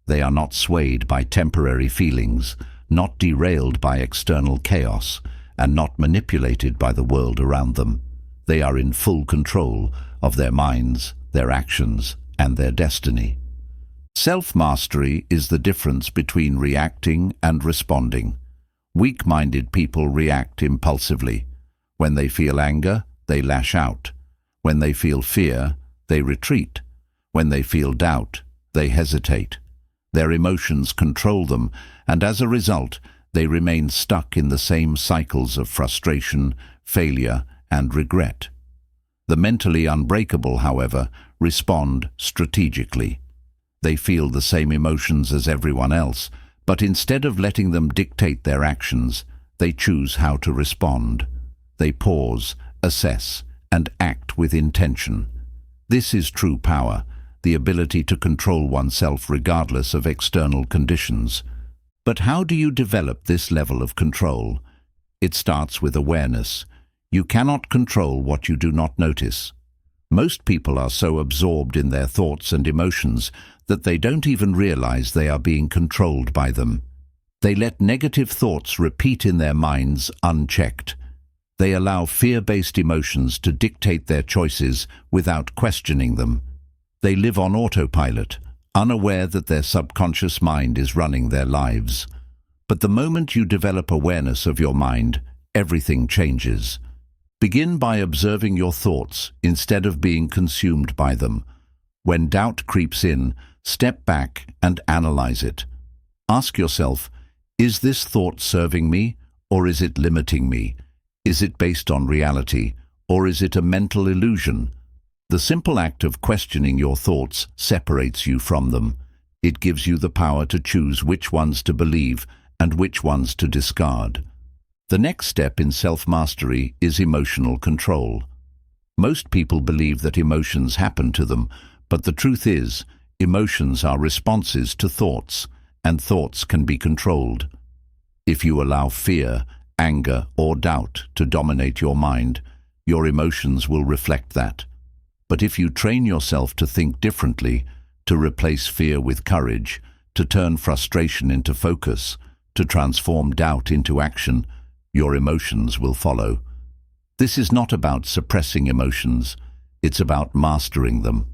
Speaker 1: They are not swayed by temporary feelings, not derailed by external chaos, and not manipulated by the world around them. They are in full control of their minds, their actions, and their destiny. Self-mastery is the difference between reacting and responding. Weak-minded people react impulsively. When they feel anger, they lash out. When they feel fear, they retreat. When they feel doubt, they hesitate. Their emotions control them, and as a result, they remain stuck in the same cycles of frustration, failure, and regret. The mentally unbreakable, however, respond strategically. They feel the same emotions as everyone else, but instead of letting them dictate their actions, they choose how to respond. They pause, assess, and act with intention. This is true power, the ability to control oneself regardless of external conditions. But how do you develop this level of control? It starts with awareness. You cannot control what you do not notice. Most people are so absorbed in their thoughts and emotions that they don't even realize they are being controlled by them. They let negative thoughts repeat in their minds unchecked. They allow fear-based emotions to dictate their choices without questioning them. They live on autopilot, unaware that their subconscious mind is running their lives. But the moment you develop awareness of your mind, everything changes. Begin by observing your thoughts instead of being consumed by them. When doubt creeps in, step back and analyze it. Ask yourself, is this thought serving me, or is it limiting me? Is it based on reality, or is it a mental illusion? The simple act of questioning your thoughts separates you from them. It gives you the power to choose which ones to believe and which ones to discard. The next step in self-mastery is emotional control. Most people believe that emotions happen to them, but the truth is, emotions are responses to thoughts, and thoughts can be controlled. If you allow fear, anger, or doubt to dominate your mind, your emotions will reflect that. But if you train yourself to think differently, to replace fear with courage, to turn frustration into focus, to transform doubt into action, your emotions will follow. This is not about suppressing emotions, it's about mastering them.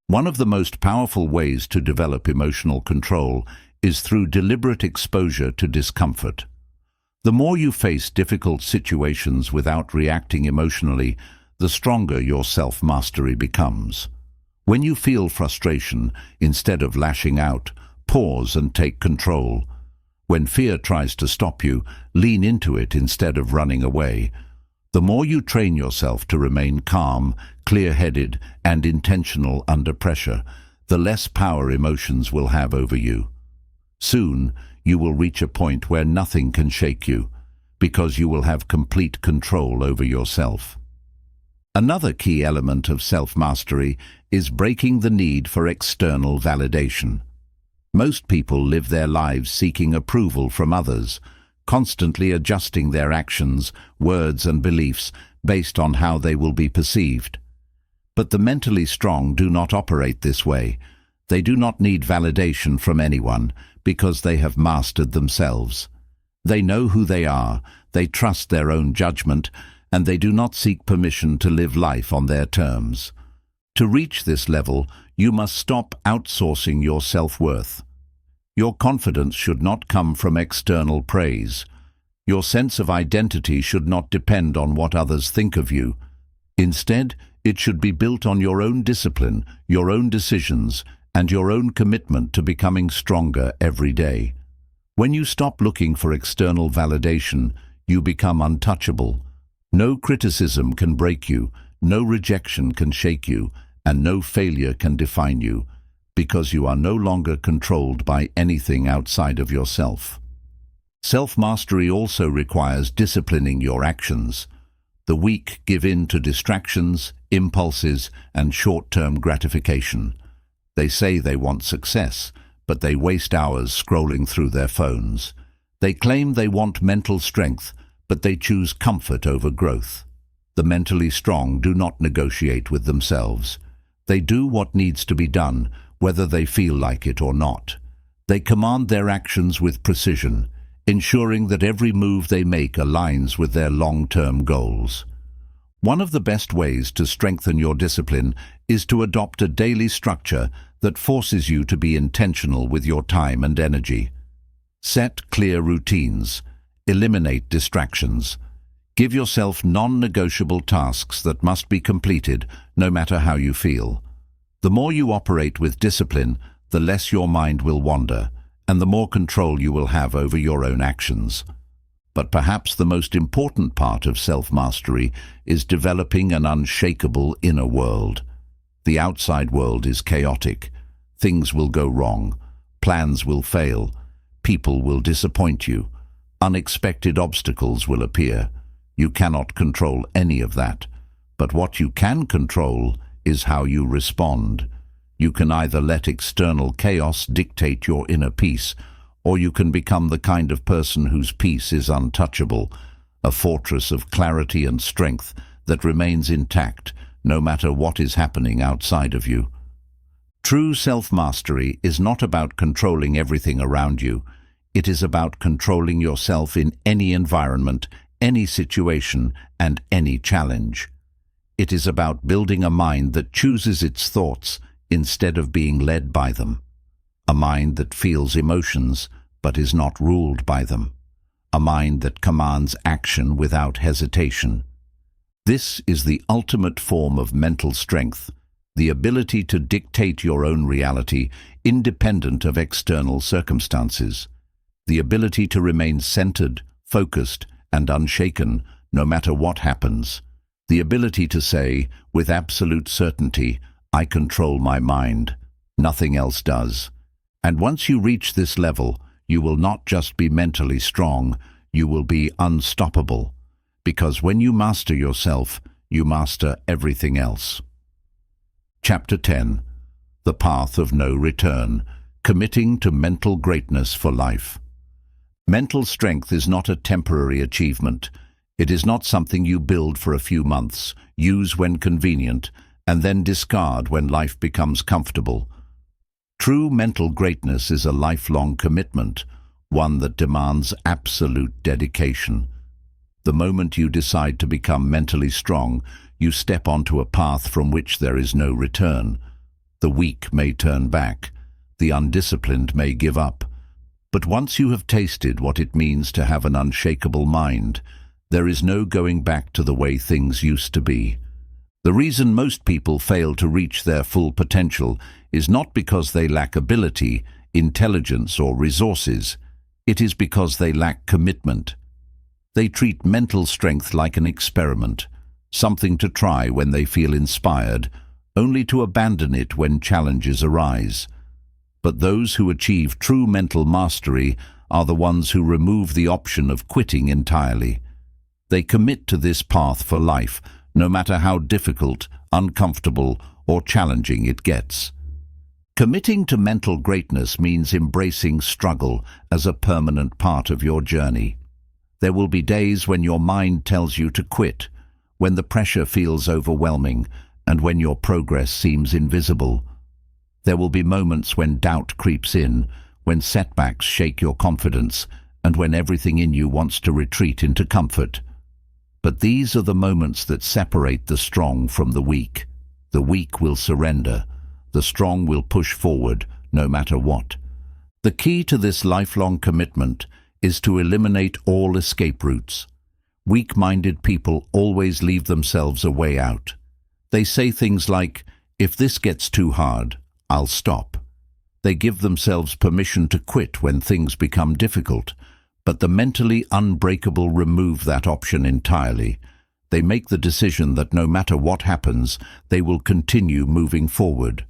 Speaker 1: One of the most powerful ways to develop emotional control is through deliberate exposure to discomfort. The more you face difficult situations without reacting emotionally, the stronger your self-mastery becomes. When you feel frustration, instead of lashing out, pause and take control. When fear tries to stop you, lean into it instead of running away. The more you train yourself to remain calm, clear-headed, and intentional under pressure, the less power emotions will have over you. Soon, you will reach a point where nothing can shake you, because you will have complete control over yourself. Another key element of self-mastery is breaking the need for external validation. Most people live their lives seeking approval from others, constantly adjusting their actions, words, and beliefs based on how they will be perceived. But the mentally strong do not operate this way. They do not need validation from anyone because they have mastered themselves. They know who they are, they trust their own judgment, and they do not seek permission to live life on their terms. To reach this level, you must stop outsourcing your self-worth. Your confidence should not come from external praise. Your sense of identity should not depend on what others think of you. Instead, it should be built on your own discipline, your own decisions, and your own commitment to becoming stronger every day. When you stop looking for external validation, you become untouchable. No criticism can break you, no rejection can shake you, and no failure can define you, because you are no longer controlled by anything outside of yourself. Self-mastery also requires disciplining your actions. The weak give in to distractions, impulses, and short-term gratification. They say they want success, but they waste hours scrolling through their phones. They claim they want mental strength, but they choose comfort over growth. The mentally strong do not negotiate with themselves. They do what needs to be done, whether they feel like it or not. They command their actions with precision, ensuring that every move they make aligns with their long-term goals. One of the best ways to strengthen your discipline is to adopt a daily structure that forces you to be intentional with your time and energy. Set clear routines. Eliminate distractions. Give yourself non-negotiable tasks that must be completed, no matter how you feel. The more you operate with discipline, the less your mind will wander, and the more control you will have over your own actions. But perhaps the most important part of self-mastery is developing an unshakable inner world. The outside world is chaotic. Things will go wrong. Plans will fail. People will disappoint you. Unexpected obstacles will appear. You cannot control any of that. But what you can control is how you respond. You can either let external chaos dictate your inner peace, or you can become the kind of person whose peace is untouchable, a fortress of clarity and strength that remains intact no matter what is happening outside of you. True self-mastery is not about controlling everything around you. It is about controlling yourself in any environment, any situation, and any challenge. It is about building a mind that chooses its thoughts instead of being led by them. A mind that feels emotions but is not ruled by them. A mind that commands action without hesitation. This is the ultimate form of mental strength, the ability to dictate your own reality independent of external circumstances. The ability to remain centered, focused, and unshaken no matter what happens. The ability to say, with absolute certainty, I control my mind. Nothing else does. And once you reach this level, you will not just be mentally strong, you will be unstoppable. Because when you master yourself, you master everything else. Chapter 10. The Path of No Return. Committing to mental greatness for life. Mental strength is not a temporary achievement. It is not something you build for a few months, use when convenient, and then discard when life becomes comfortable. True mental greatness is a lifelong commitment, one that demands absolute dedication. The moment you decide to become mentally strong, you step onto a path from which there is no return. The weak may turn back, the undisciplined may give up. But once you have tasted what it means to have an unshakable mind, there is no going back to the way things used to be. The reason most people fail to reach their full potential is not because they lack ability, intelligence, or resources. It is because they lack commitment. They treat mental strength like an experiment, something to try when they feel inspired, only to abandon it when challenges arise. But those who achieve true mental mastery are the ones who remove the option of quitting entirely. They commit to this path for life, no matter how difficult, uncomfortable, or challenging it gets. Committing to mental greatness means embracing struggle as a permanent part of your journey. There will be days when your mind tells you to quit, when the pressure feels overwhelming, and when your progress seems invisible. There will be moments when doubt creeps in, when setbacks shake your confidence, and when everything in you wants to retreat into comfort. But these are the moments that separate the strong from the weak. The weak will surrender. The strong will push forward, no matter what. The key to this lifelong commitment is to eliminate all escape routes. Weak-minded people always leave themselves a way out. They say things like, "If this gets too hard, I'll stop." They give themselves permission to quit when things become difficult. But the mentally unbreakable remove that option entirely. They make the decision that no matter what happens, they will continue moving forward.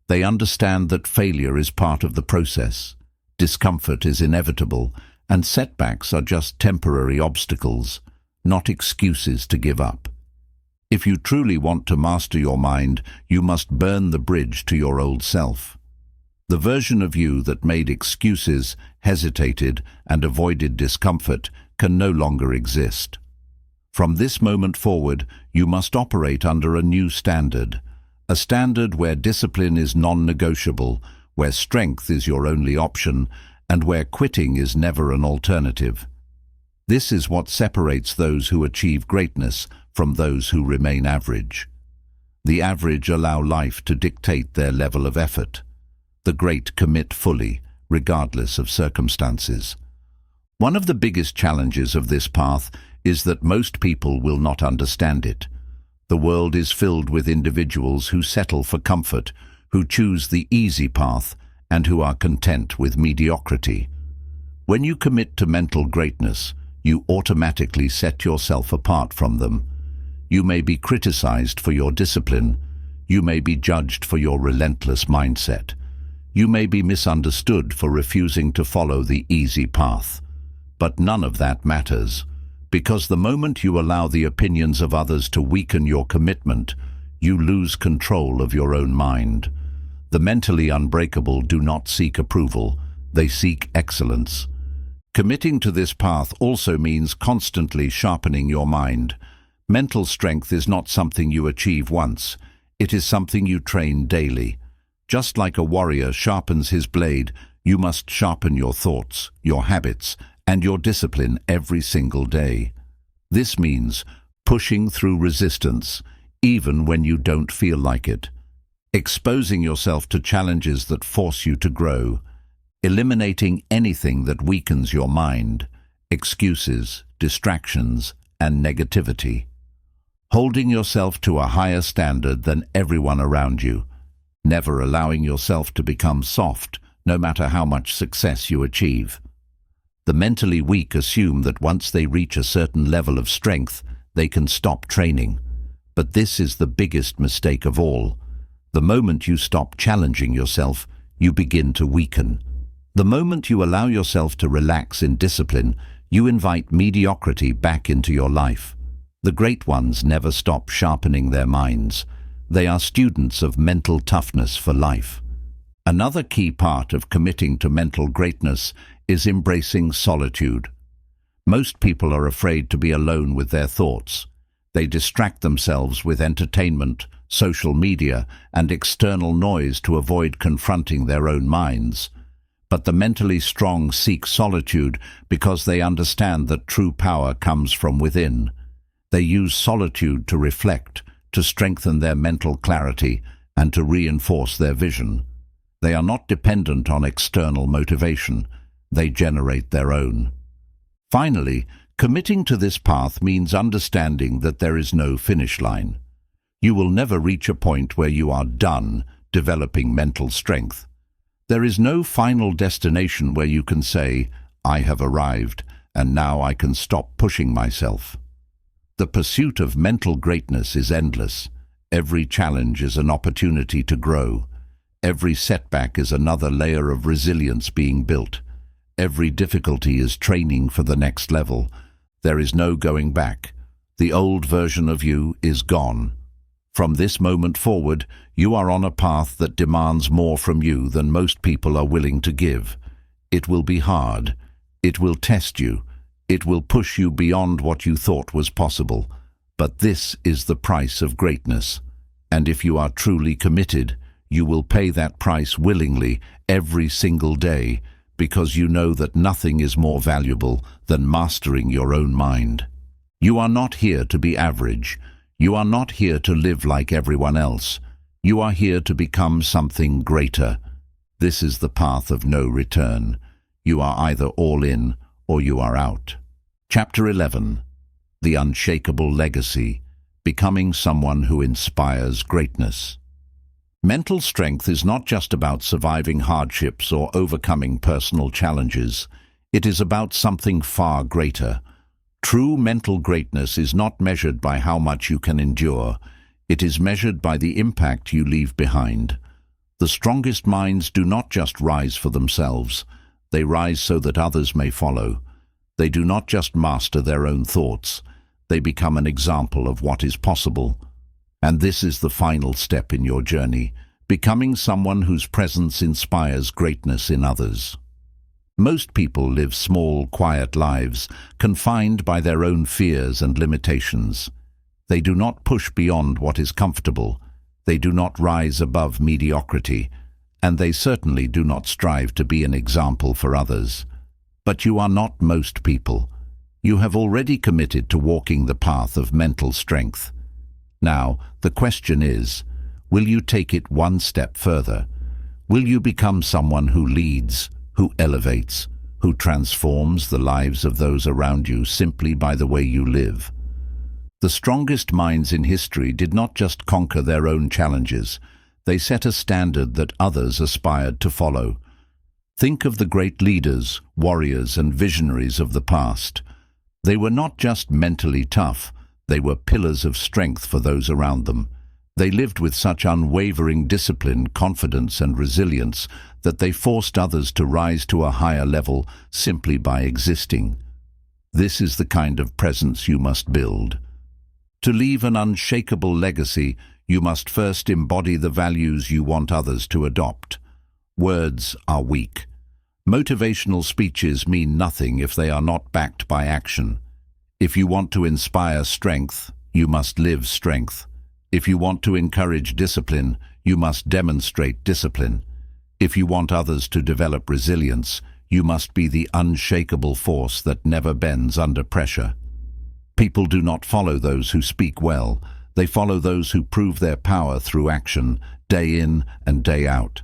Speaker 1: They understand that failure is part of the process. Discomfort is inevitable, and setbacks are just temporary obstacles, not excuses to give up. If you truly want to master your mind, you must burn the bridge to your old self. The version of you that made excuses, hesitated, and avoided discomfort can no longer exist. From this moment forward, you must operate under a new standard, a standard where discipline is non-negotiable, where strength is your only option, and where quitting is never an alternative. This is what separates those who achieve greatness from those who remain average. The average allow life to dictate their level of effort. The great commit fully, regardless of circumstances. One of the biggest challenges of this path is that most people will not understand it. The world is filled with individuals who settle for comfort, who choose the easy path, and who are content with mediocrity. When you commit to mental greatness, you automatically set yourself apart from them. You may be criticized for your discipline. You may be judged for your relentless mindset. You may be misunderstood for refusing to follow the easy path. But none of that matters, because the moment you allow the opinions of others to weaken your commitment, you lose control of your own mind. The mentally unbreakable do not seek approval, they seek excellence. Committing to this path also means constantly sharpening your mind. Mental strength is not something you achieve once, it is something you train daily. Just like a warrior sharpens his blade, you must sharpen your thoughts, your habits, and your discipline every single day. This means pushing through resistance, even when you don't feel like it. Exposing yourself to challenges that force you to grow. Eliminating anything that weakens your mind, excuses, distractions, and negativity. Holding yourself to a higher standard than everyone around you. Never allowing yourself to become soft, no matter how much success you achieve. The mentally weak assume that once they reach a certain level of strength, they can stop training. But this is the biggest mistake of all. The moment you stop challenging yourself, you begin to weaken. The moment you allow yourself to relax in discipline, you invite mediocrity back into your life. The great ones never stop sharpening their minds. They are students of mental toughness for life. Another key part of committing to mental greatness is embracing solitude. Most people are afraid to be alone with their thoughts. They distract themselves with entertainment, social media, and external noise to avoid confronting their own minds. But the mentally strong seek solitude because they understand that true power comes from within. They use solitude to reflect, to strengthen their mental clarity, and to reinforce their vision. They are not dependent on external motivation. They generate their own. Finally, committing to this path means understanding that there is no finish line. You will never reach a point where you are done developing mental strength. There is no final destination where you can say, "I have arrived, and now I can stop pushing myself." The pursuit of mental greatness is endless. Every challenge is an opportunity to grow. Every setback is another layer of resilience being built. Every difficulty is training for the next level. There is no going back. The old version of you is gone. From this moment forward, you are on a path that demands more from you than most people are willing to give. It will be hard. It will test you. It will push you beyond what you thought was possible. But this is the price of greatness. And if you are truly committed, you will pay that price willingly every single day, because you know that nothing is more valuable than mastering your own mind. You are not here to be average. You are not here to live like everyone else. You are here to become something greater. This is the path of no return. You are either all in or you are out. Chapter 11. The Unshakable Legacy. Becoming someone who inspires greatness. Mental strength is not just about surviving hardships or overcoming personal challenges. It is about something far greater. True mental greatness is not measured by how much you can endure. It is measured by the impact you leave behind. The strongest minds do not just rise for themselves. They rise so that others may follow. They do not just master their own thoughts. They become an example of what is possible. And this is the final step in your journey, becoming someone whose presence inspires greatness in others. Most people live small, quiet lives, confined by their own fears and limitations. They do not push beyond what is comfortable. They do not rise above mediocrity, and they certainly do not strive to be an example for others. But you are not most people. You have already committed to walking the path of mental strength. Now, the question is, will you take it one step further? Will you become someone who leads, who elevates, who transforms the lives of those around you simply by the way you live? The strongest minds in history did not just conquer their own challenges. They set a standard that others aspired to follow. Think of the great leaders, warriors, and visionaries of the past. They were not just mentally tough. They were pillars of strength for those around them. They lived with such unwavering discipline, confidence, and resilience that they forced others to rise to a higher level simply by existing. This is the kind of presence you must build. To leave an unshakable legacy, you must first embody the values you want others to adopt. Words are weak. Motivational speeches mean nothing if they are not backed by action. If you want to inspire strength, you must live strength. If you want to encourage discipline, you must demonstrate discipline. If you want others to develop resilience, you must be the unshakable force that never bends under pressure. People do not follow those who speak well. They follow those who prove their power through action, day in and day out.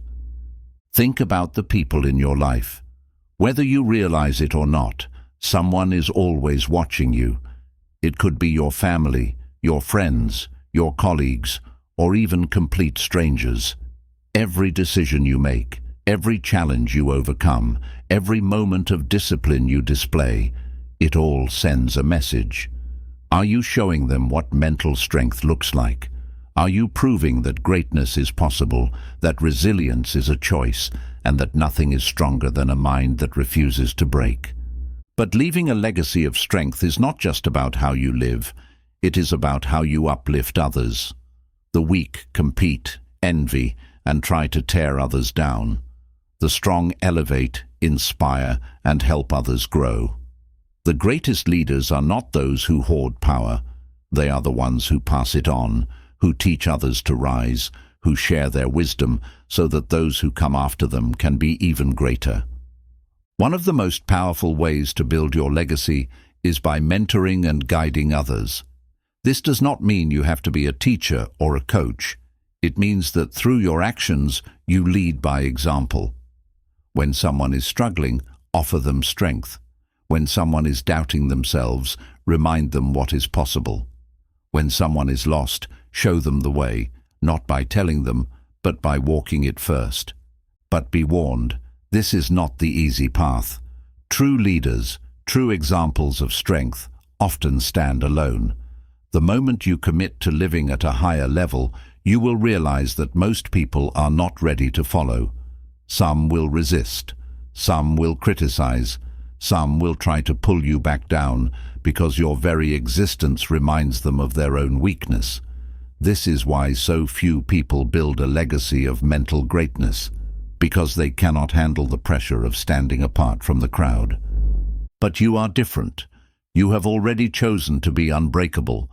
Speaker 1: Think about the people in your life. Whether you realize it or not, someone is always watching you. It could be your family, your friends, your colleagues, or even complete strangers. Every decision you make, every challenge you overcome, every moment of discipline you display, it all sends a message. Are you showing them what mental strength looks like? Are you proving that greatness is possible, that resilience is a choice, and that nothing is stronger than a mind that refuses to break? But leaving a legacy of strength is not just about how you live. It is about how you uplift others. The weak compete, envy, and try to tear others down. The strong elevate, inspire, and help others grow. The greatest leaders are not those who hoard power. They are the ones who pass it on, who teach others to rise, who share their wisdom so that those who come after them can be even greater. One of the most powerful ways to build your legacy is by mentoring and guiding others. This does not mean you have to be a teacher or a coach. It means that through your actions, you lead by example. When someone is struggling, offer them strength. When someone is doubting themselves, remind them what is possible. When someone is lost, show them the way, not by telling them, but by walking it first. But be warned, this is not the easy path. True leaders, true examples of strength, often stand alone. The moment you commit to living at a higher level, you will realize that most people are not ready to follow. Some will resist. Some will criticize. Some will try to pull you back down because your very existence reminds them of their own weakness. This is why so few people build a legacy of mental greatness, because they cannot handle the pressure of standing apart from the crowd. But you are different. You have already chosen to be unbreakable,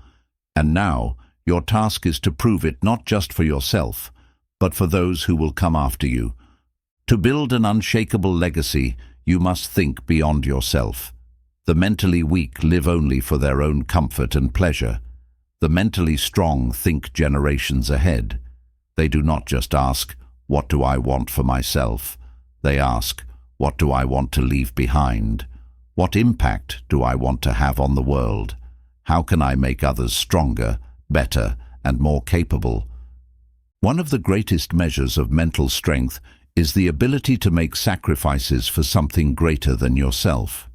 Speaker 1: and now your task is to prove it not just for yourself, but for those who will come after you. To build an unshakable legacy, you must think beyond yourself. The mentally weak live only for their own comfort and pleasure. The mentally strong think generations ahead. They do not just ask, "What do I want for myself?" They ask, "What do I want to leave behind? What impact do I want to have on the world? How can I make others stronger, better, and more capable?" One of the greatest measures of mental strength is the ability to make sacrifices for something greater than yourself.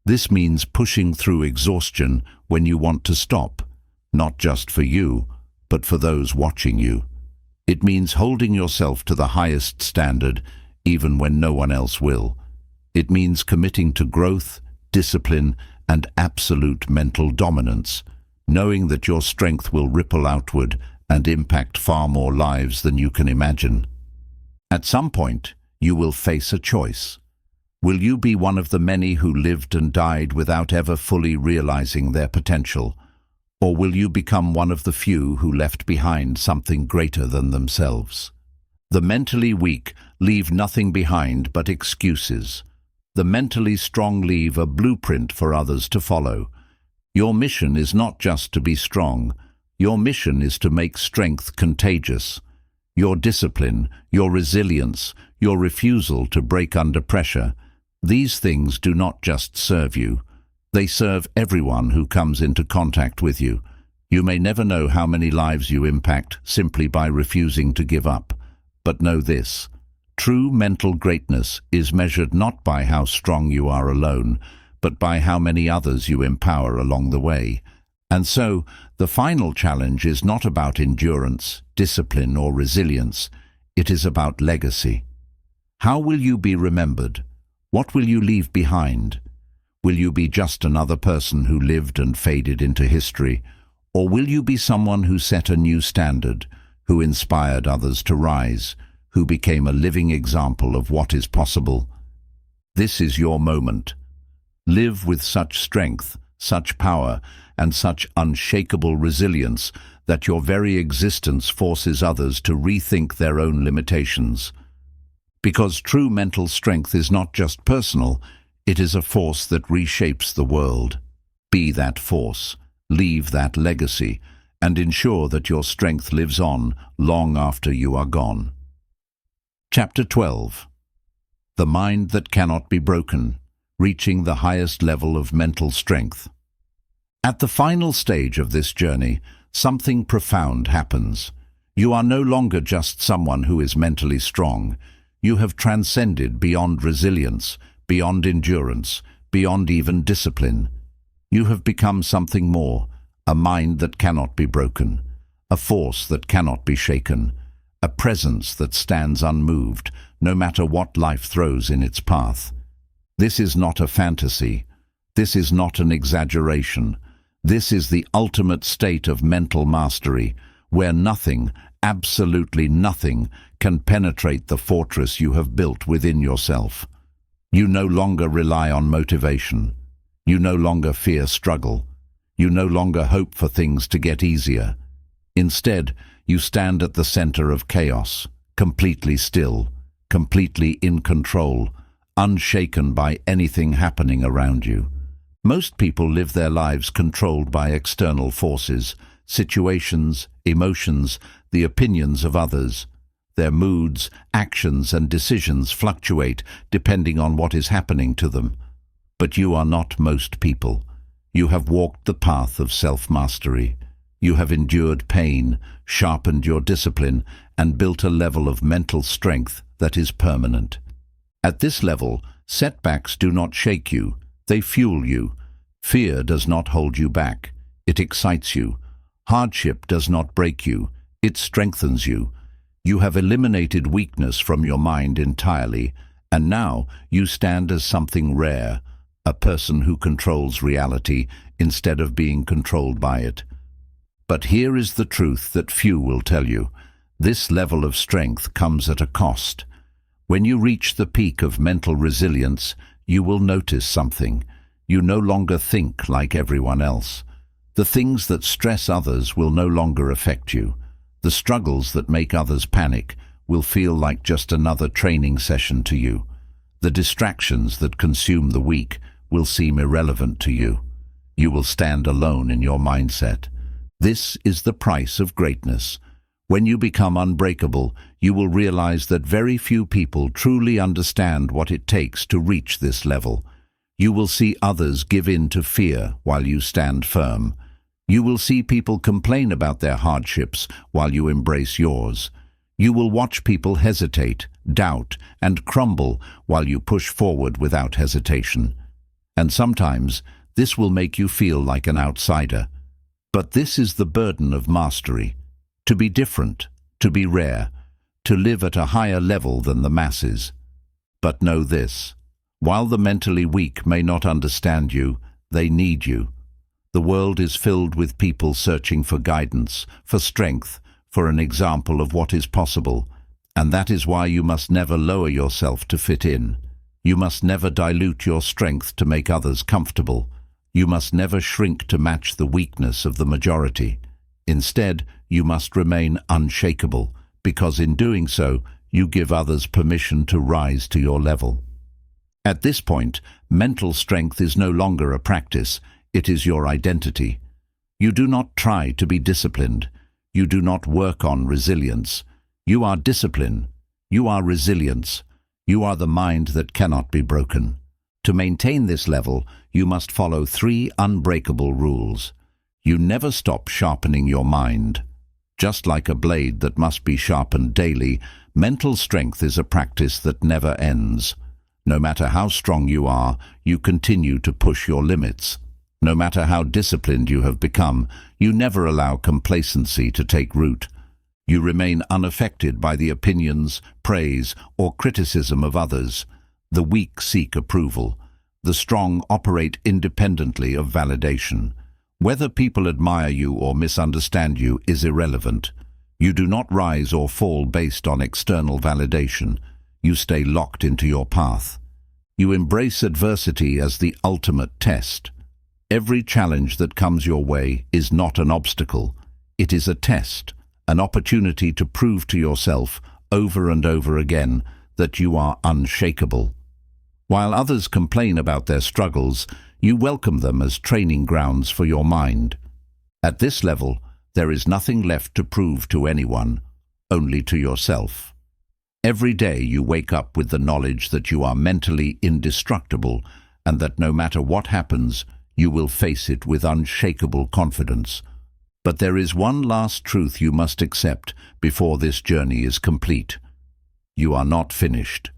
Speaker 1: This means pushing through exhaustion when you want to stop, not just for you, but for those watching you. It means holding yourself to the highest standard, even when no one else will. It means committing to growth, discipline, and absolute mental dominance, knowing that your strength will ripple outward and impact far more lives than you can imagine. At some point, you will face a choice. Will you be one of the many who lived and died without ever fully realizing their potential? Or will you become one of the few who left behind something greater than themselves? The mentally weak leave nothing behind but excuses. The mentally strong leave a blueprint for others to follow. Your mission is not just to be strong. Your mission is to make strength contagious. Your discipline, your resilience, your refusal to break under pressure, these things do not just serve you. They serve everyone who comes into contact with you. You may never know how many lives you impact simply by refusing to give up. But know this: true mental greatness is measured not by how strong you are alone, but by how many others you empower along the way. And so, the final challenge is not about endurance, discipline, or resilience. It is about legacy. How will you be remembered? What will you leave behind? Will you be just another person who lived and faded into history? Or will you be someone who set a new standard, who inspired others to rise, who became a living example of what is possible? This is your moment. Live with such strength, such power, and such unshakable resilience that your very existence forces others to rethink their own limitations. Because true mental strength is not just personal, it is a force that reshapes the world. Be that force, leave that legacy, and ensure that your strength lives on long after you are gone. Chapter 12. The Mind That Cannot Be Broken, Reaching the Highest Level of Mental Strength. At the final stage of this journey, something profound happens. You are no longer just someone who is mentally strong. You have transcended beyond resilience, beyond endurance, beyond even discipline. You have become something more, a mind that cannot be broken, a force that cannot be shaken, a presence that stands unmoved, no matter what life throws in its path. This is not a fantasy. This is not an exaggeration. This is the ultimate state of mental mastery, where nothing, absolutely nothing, can penetrate the fortress you have built within yourself. You no longer rely on motivation. You no longer fear struggle. You no longer hope for things to get easier. Instead, you stand at the center of chaos, completely still, completely in control, unshaken by anything happening around you. Most people live their lives controlled by external forces, situations, emotions, the opinions of others. Their moods, actions, and decisions fluctuate depending on what is happening to them. But you are not most people. You have walked the path of self-mastery. You have endured pain, sharpened your discipline, and built a level of mental strength that is permanent. At this level, setbacks do not shake you, they fuel you. Fear does not hold you back, it excites you. Hardship does not break you, it strengthens you. You have eliminated weakness from your mind entirely, and now you stand as something rare, a person who controls reality instead of being controlled by it. But here is the truth that few will tell you. This level of strength comes at a cost. When you reach the peak of mental resilience, you will notice something. You no longer think like everyone else. The things that stress others will no longer affect you. The struggles that make others panic will feel like just another training session to you. The distractions that consume the weak will seem irrelevant to you. You will stand alone in your mindset. This is the price of greatness. When you become unbreakable, you will realize that very few people truly understand what it takes to reach this level. You will see others give in to fear while you stand firm. You will see people complain about their hardships while you embrace yours. You will watch people hesitate, doubt, and crumble while you push forward without hesitation. And sometimes this will make you feel like an outsider. But this is the burden of mastery. To be different, to be rare, to live at a higher level than the masses. But know this, while the mentally weak may not understand you, they need you. The world is filled with people searching for guidance, for strength, for an example of what is possible. And that is why you must never lower yourself to fit in. You must never dilute your strength to make others comfortable. You must never shrink to match the weakness of the majority. Instead, you must remain unshakable, because in doing so, you give others permission to rise to your level. At this point, mental strength is no longer a practice, it is your identity. You do not try to be disciplined. You do not work on resilience. You are discipline. You are resilience. You are the mind that cannot be broken. To maintain this level, you must follow 3 unbreakable rules. You never stop sharpening your mind. Just like a blade that must be sharpened daily, mental strength is a practice that never ends. No matter how strong you are, you continue to push your limits. No matter how disciplined you have become, you never allow complacency to take root. You remain unaffected by the opinions, praise, or criticism of others. The weak seek approval. The strong operate independently of validation. Whether people admire you or misunderstand you is irrelevant. You do not rise or fall based on external validation. You stay locked into your path. You embrace adversity as the ultimate test. Every challenge that comes your way is not an obstacle. It is a test, an opportunity to prove to yourself over and over again that you are unshakable. While others complain about their struggles, you welcome them as training grounds for your mind. At this level, there is nothing left to prove to anyone, only to yourself. Every day you wake up with the knowledge that you are mentally indestructible and that no matter what happens, you will face it with unshakable confidence. But there is one last truth you must accept before this journey is complete. You are not finished.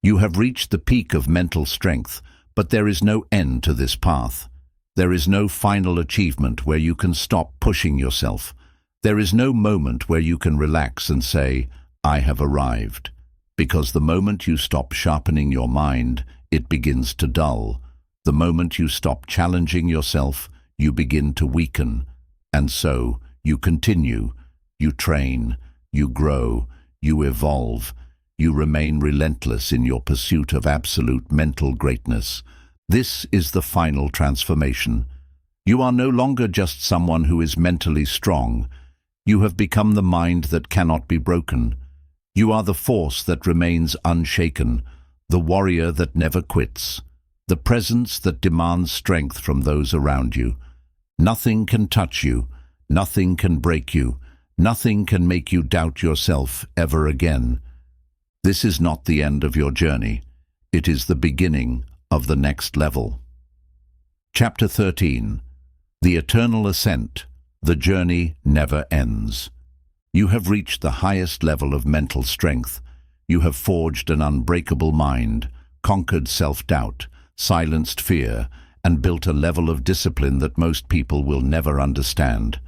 Speaker 1: You have reached the peak of mental strength, but there is no end to this path. There is no final achievement where you can stop pushing yourself. There is no moment where you can relax and say, I have arrived. Because the moment you stop sharpening your mind, it begins to dull. The moment you stop challenging yourself, you begin to weaken. And so, you continue, you train, you grow, you evolve. You remain relentless in your pursuit of absolute mental greatness. This is the final transformation. You are no longer just someone who is mentally strong. You have become the mind that cannot be broken. You are the force that remains unshaken, the warrior that never quits, the presence that demands strength from those around you. Nothing can touch you, Nothing can break you. Nothing can make you doubt yourself ever again. This is not the end of your journey. It is the beginning of the next level. Chapter 13. The Eternal Ascent. The journey never ends. You have reached the highest level of mental strength. You have forged an unbreakable mind, conquered self-doubt, silenced fear, and built a level of discipline that most people will never understand.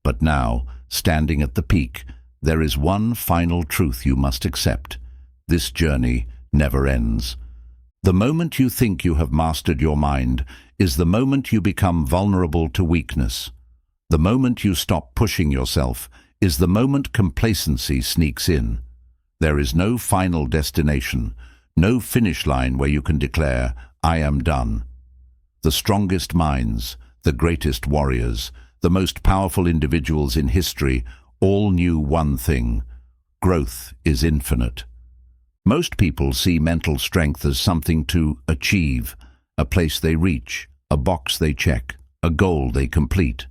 Speaker 1: But now, standing at the peak, there is one final truth you must accept. This journey never ends. The moment you think you have mastered your mind is the moment you become vulnerable to weakness. The moment you stop pushing yourself is the moment complacency sneaks in. There is no final destination, no finish line where you can declare, "I am done." The strongest minds, the greatest warriors, the most powerful individuals in history all knew one thing: growth is infinite. Most people see mental strength as something to achieve, a place they reach, a box they check, a goal they complete.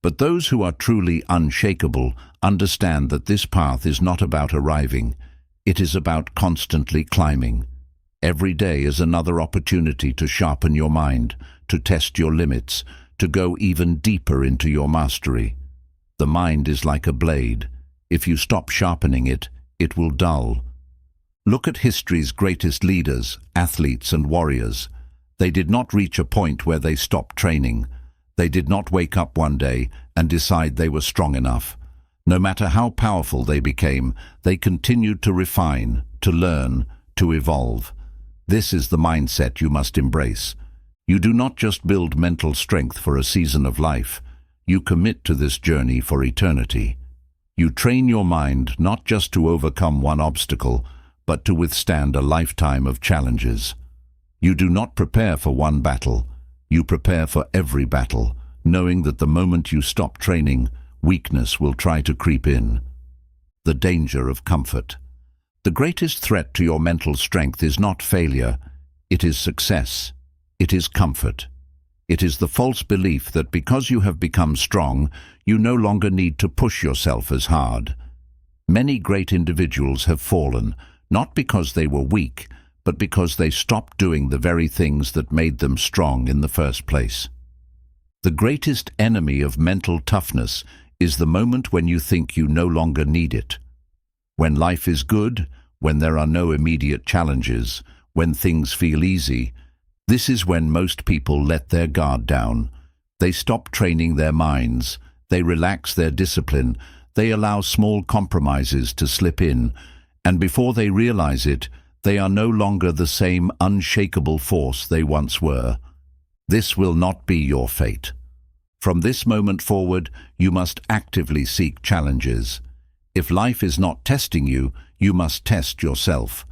Speaker 1: But those who are truly unshakable understand that this path is not about arriving, it is about constantly climbing. Every day is another opportunity to sharpen your mind, to test your limits, to go even deeper into your mastery. The mind is like a blade. If you stop sharpening it, it will dull. Look at history's greatest leaders, athletes and warriors. They did not reach a point where they stopped training. They did not wake up one day and decide they were strong enough. No matter how powerful they became, they continued to refine, to learn, to evolve. This is the mindset you must embrace. You do not just build mental strength for a season of life. You commit to this journey for eternity. You train your mind not just to overcome one obstacle, but to withstand a lifetime of challenges. You do not prepare for one battle. You prepare for every battle, knowing that the moment you stop training, weakness will try to creep in. The danger of comfort. The greatest threat to your mental strength is not failure, it is success. It is comfort. It is the false belief that because you have become strong, you no longer need to push yourself as hard. Many great individuals have fallen, not because they were weak, but because they stopped doing the very things that made them strong in the first place. The greatest enemy of mental toughness is the moment when you think you no longer need it. When life is good, when there are no immediate challenges, when things feel easy, this is when most people let their guard down. They stop training their minds, they relax their discipline, they allow small compromises to slip in, and before they realize it, they are no longer the same unshakable force they once were. This will not be your fate. From this moment forward, you must actively seek challenges. If life is not testing you, you must test yourself.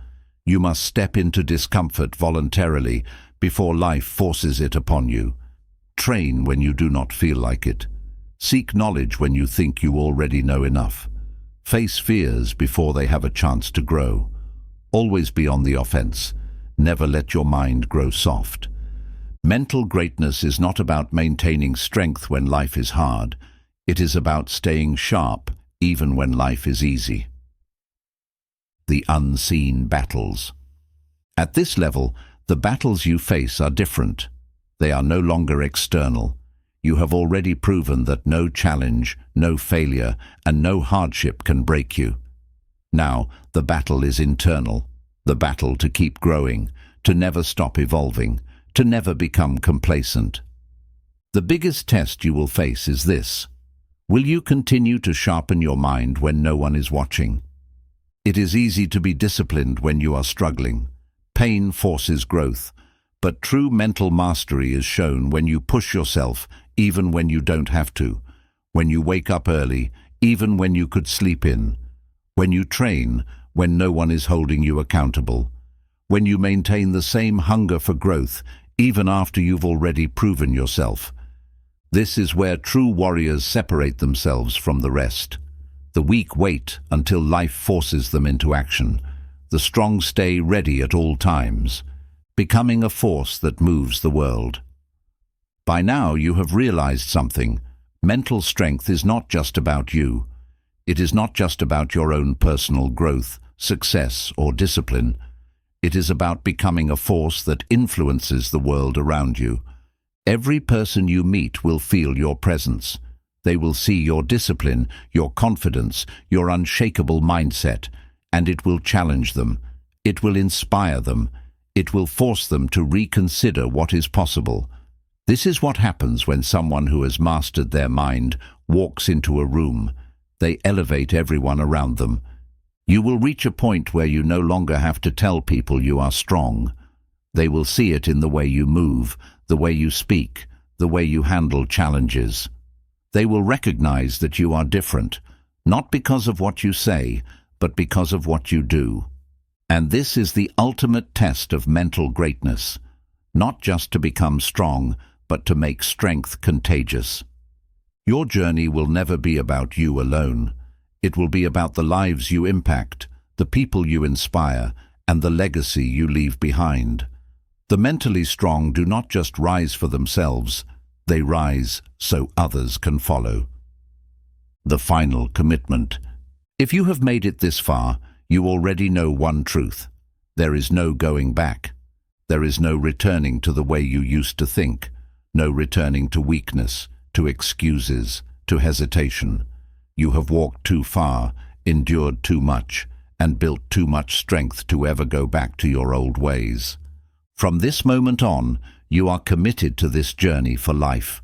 Speaker 1: You must step into discomfort voluntarily before life forces it upon you. Train when you do not feel like it. Seek knowledge when you think you already know enough. Face fears before they have a chance to grow. Always be on the offense. Never let your mind grow soft. Mental greatness is not about maintaining strength when life is hard. It is about staying sharp even when life is easy. The unseen battles. At this level, the battles you face are different. They are no longer external. You have already proven that no challenge, no failure, and no hardship can break you. Now, the battle is internal. The battle to keep growing, to never stop evolving, to never become complacent. The biggest test you will face is this. Will you continue to sharpen your mind when no one is watching? It is easy to be disciplined when you are struggling. Pain forces growth, but true mental mastery is shown when you push yourself even when you don't have to, when you wake up early, even when you could sleep in, when you train, when no one is holding you accountable, when you maintain the same hunger for growth even after you've already proven yourself. This is where true warriors separate themselves from the rest. The weak wait until life forces them into action. The strong stay ready at all times, becoming a force that moves the world. By now you have realized something. Mental strength is not just about you. It is not just about your own personal growth, success, or discipline. It is about becoming a force that influences the world around you. Every person you meet will feel your presence. They will see your discipline, your confidence, your unshakable mindset, and it will challenge them. It will inspire them. It will force them to reconsider what is possible. This is what happens when someone who has mastered their mind walks into a room. They elevate everyone around them. You will reach a point where you no longer have to tell people you are strong. They will see it in the way you move, the way you speak, the way you handle challenges. They will recognize that you are different, not because of what you say, but because of what you do. And this is the ultimate test of mental greatness, not just to become strong, but to make strength contagious. Your journey will never be about you alone. It will be about the lives you impact, the people you inspire, and the legacy you leave behind. The mentally strong do not just rise for themselves, they rise so others can follow. The final commitment. If you have made it this far, you already know one truth. There is no going back. There is no returning to the way you used to think, no returning to weakness, to excuses, to hesitation. You have walked too far, endured too much, and built too much strength to ever go back to your old ways. From this moment on, you are committed to this journey for life,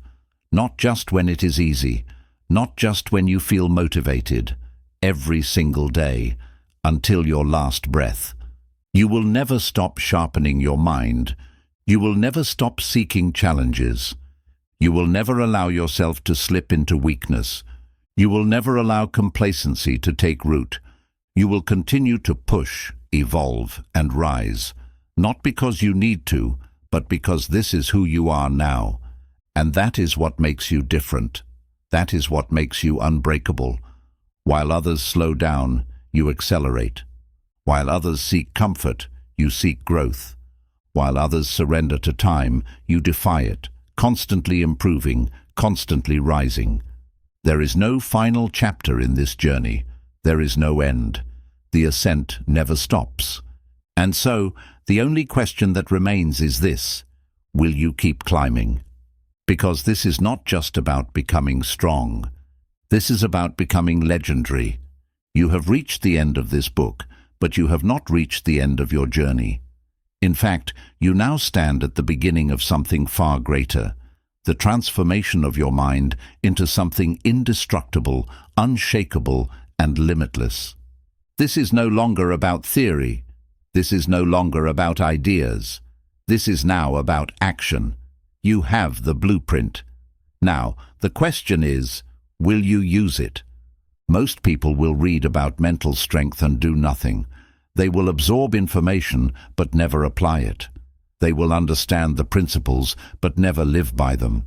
Speaker 1: not just when it is easy, not just when you feel motivated, every single day, until your last breath. You will never stop sharpening your mind. You will never stop seeking challenges. You will never allow yourself to slip into weakness. You will never allow complacency to take root. You will continue to push, evolve, and rise, not because you need to, but because this is who you are now. And that is what makes you different. That is what makes you unbreakable. While others slow down, you accelerate. While others seek comfort, you seek growth. While others surrender to time, you defy it, constantly improving, constantly rising. There is no final chapter in this journey. There is no end. The ascent never stops. And so, the only question that remains is this: will you keep climbing? Because this is not just about becoming strong. This is about becoming legendary. You have reached the end of this book, but you have not reached the end of your journey. In fact, you now stand at the beginning of something far greater, the transformation of your mind into something indestructible, unshakable, and limitless. This is no longer about theory. This is no longer about ideas. This is now about action. You have the blueprint. Now, the question is, will you use it? Most people will read about mental strength and do nothing. They will absorb information but never apply it. They will understand the principles but never live by them.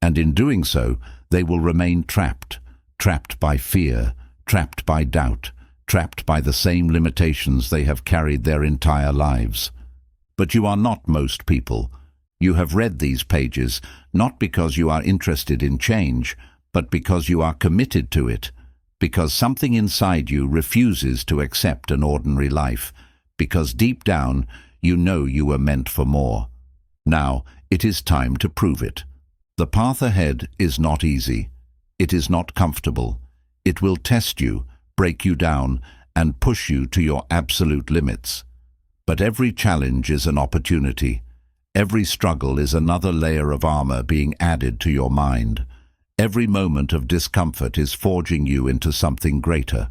Speaker 1: And in doing so, they will remain trapped by fear, trapped by doubt, trapped by the same limitations they have carried their entire lives. But you are not most people. You have read these pages not because you are interested in change, but because you are committed to it, because something inside you refuses to accept an ordinary life, because deep down you know you were meant for more. Now it is time to prove it. The path ahead is not easy. It is not comfortable. It will test you, break you down, and push you to your absolute limits. But every challenge is an opportunity. Every struggle is another layer of armor being added to your mind. Every moment of discomfort is forging you into something greater.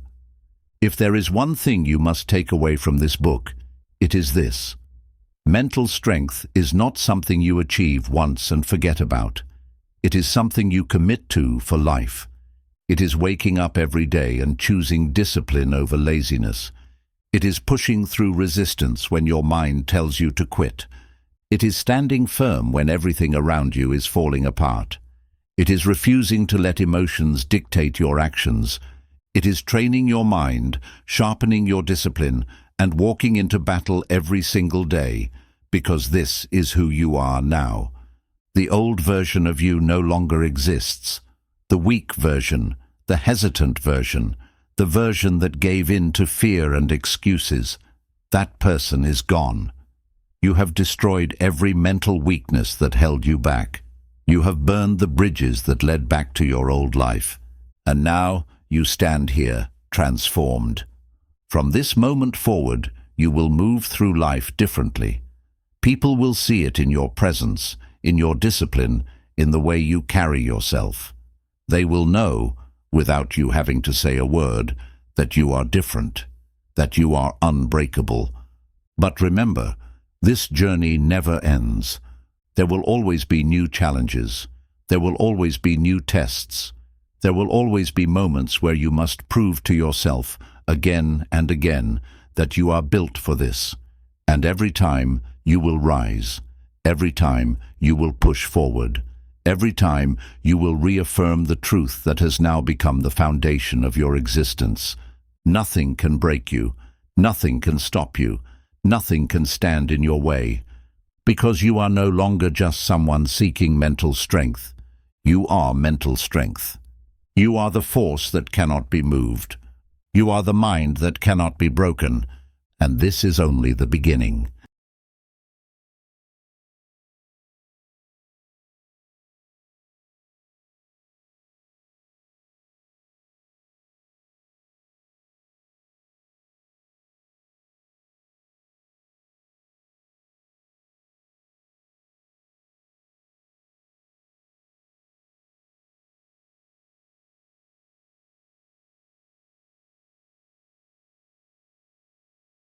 Speaker 1: If there is one thing you must take away from this book, it is this: mental strength is not something you achieve once and forget about. It is something you commit to for life. It is waking up every day and choosing discipline over laziness. It is pushing through resistance when your mind tells you to quit. It is standing firm when everything around you is falling apart. It is refusing to let emotions dictate your actions. It is training your mind, sharpening your discipline, and walking into battle every single day, because this is who you are now. The old version of you no longer exists. The weak version, the hesitant version, the version that gave in to fear and excuses, that person is gone. You have destroyed every mental weakness that held you back. You have burned the bridges that led back to your old life. And now you stand here, transformed. From this moment forward, you will move through life differently. People will see it in your presence, in your discipline, in the way you carry yourself. They will know, without you having to say a word, that you are different, that you are unbreakable. But remember, this journey never ends. There will always be new challenges. There will always be new tests. There will always be moments where you must prove to yourself, again and again, that you are built for this. And every time you will rise. Every time you will push forward. Every time you will reaffirm the truth that has now become the foundation of your existence. Nothing can break you. Nothing can stop you. Nothing can stand in your way. Because you are no longer just someone seeking mental strength. You are mental strength. You are the force that cannot be moved. You are the mind that cannot be broken. And this is only the beginning.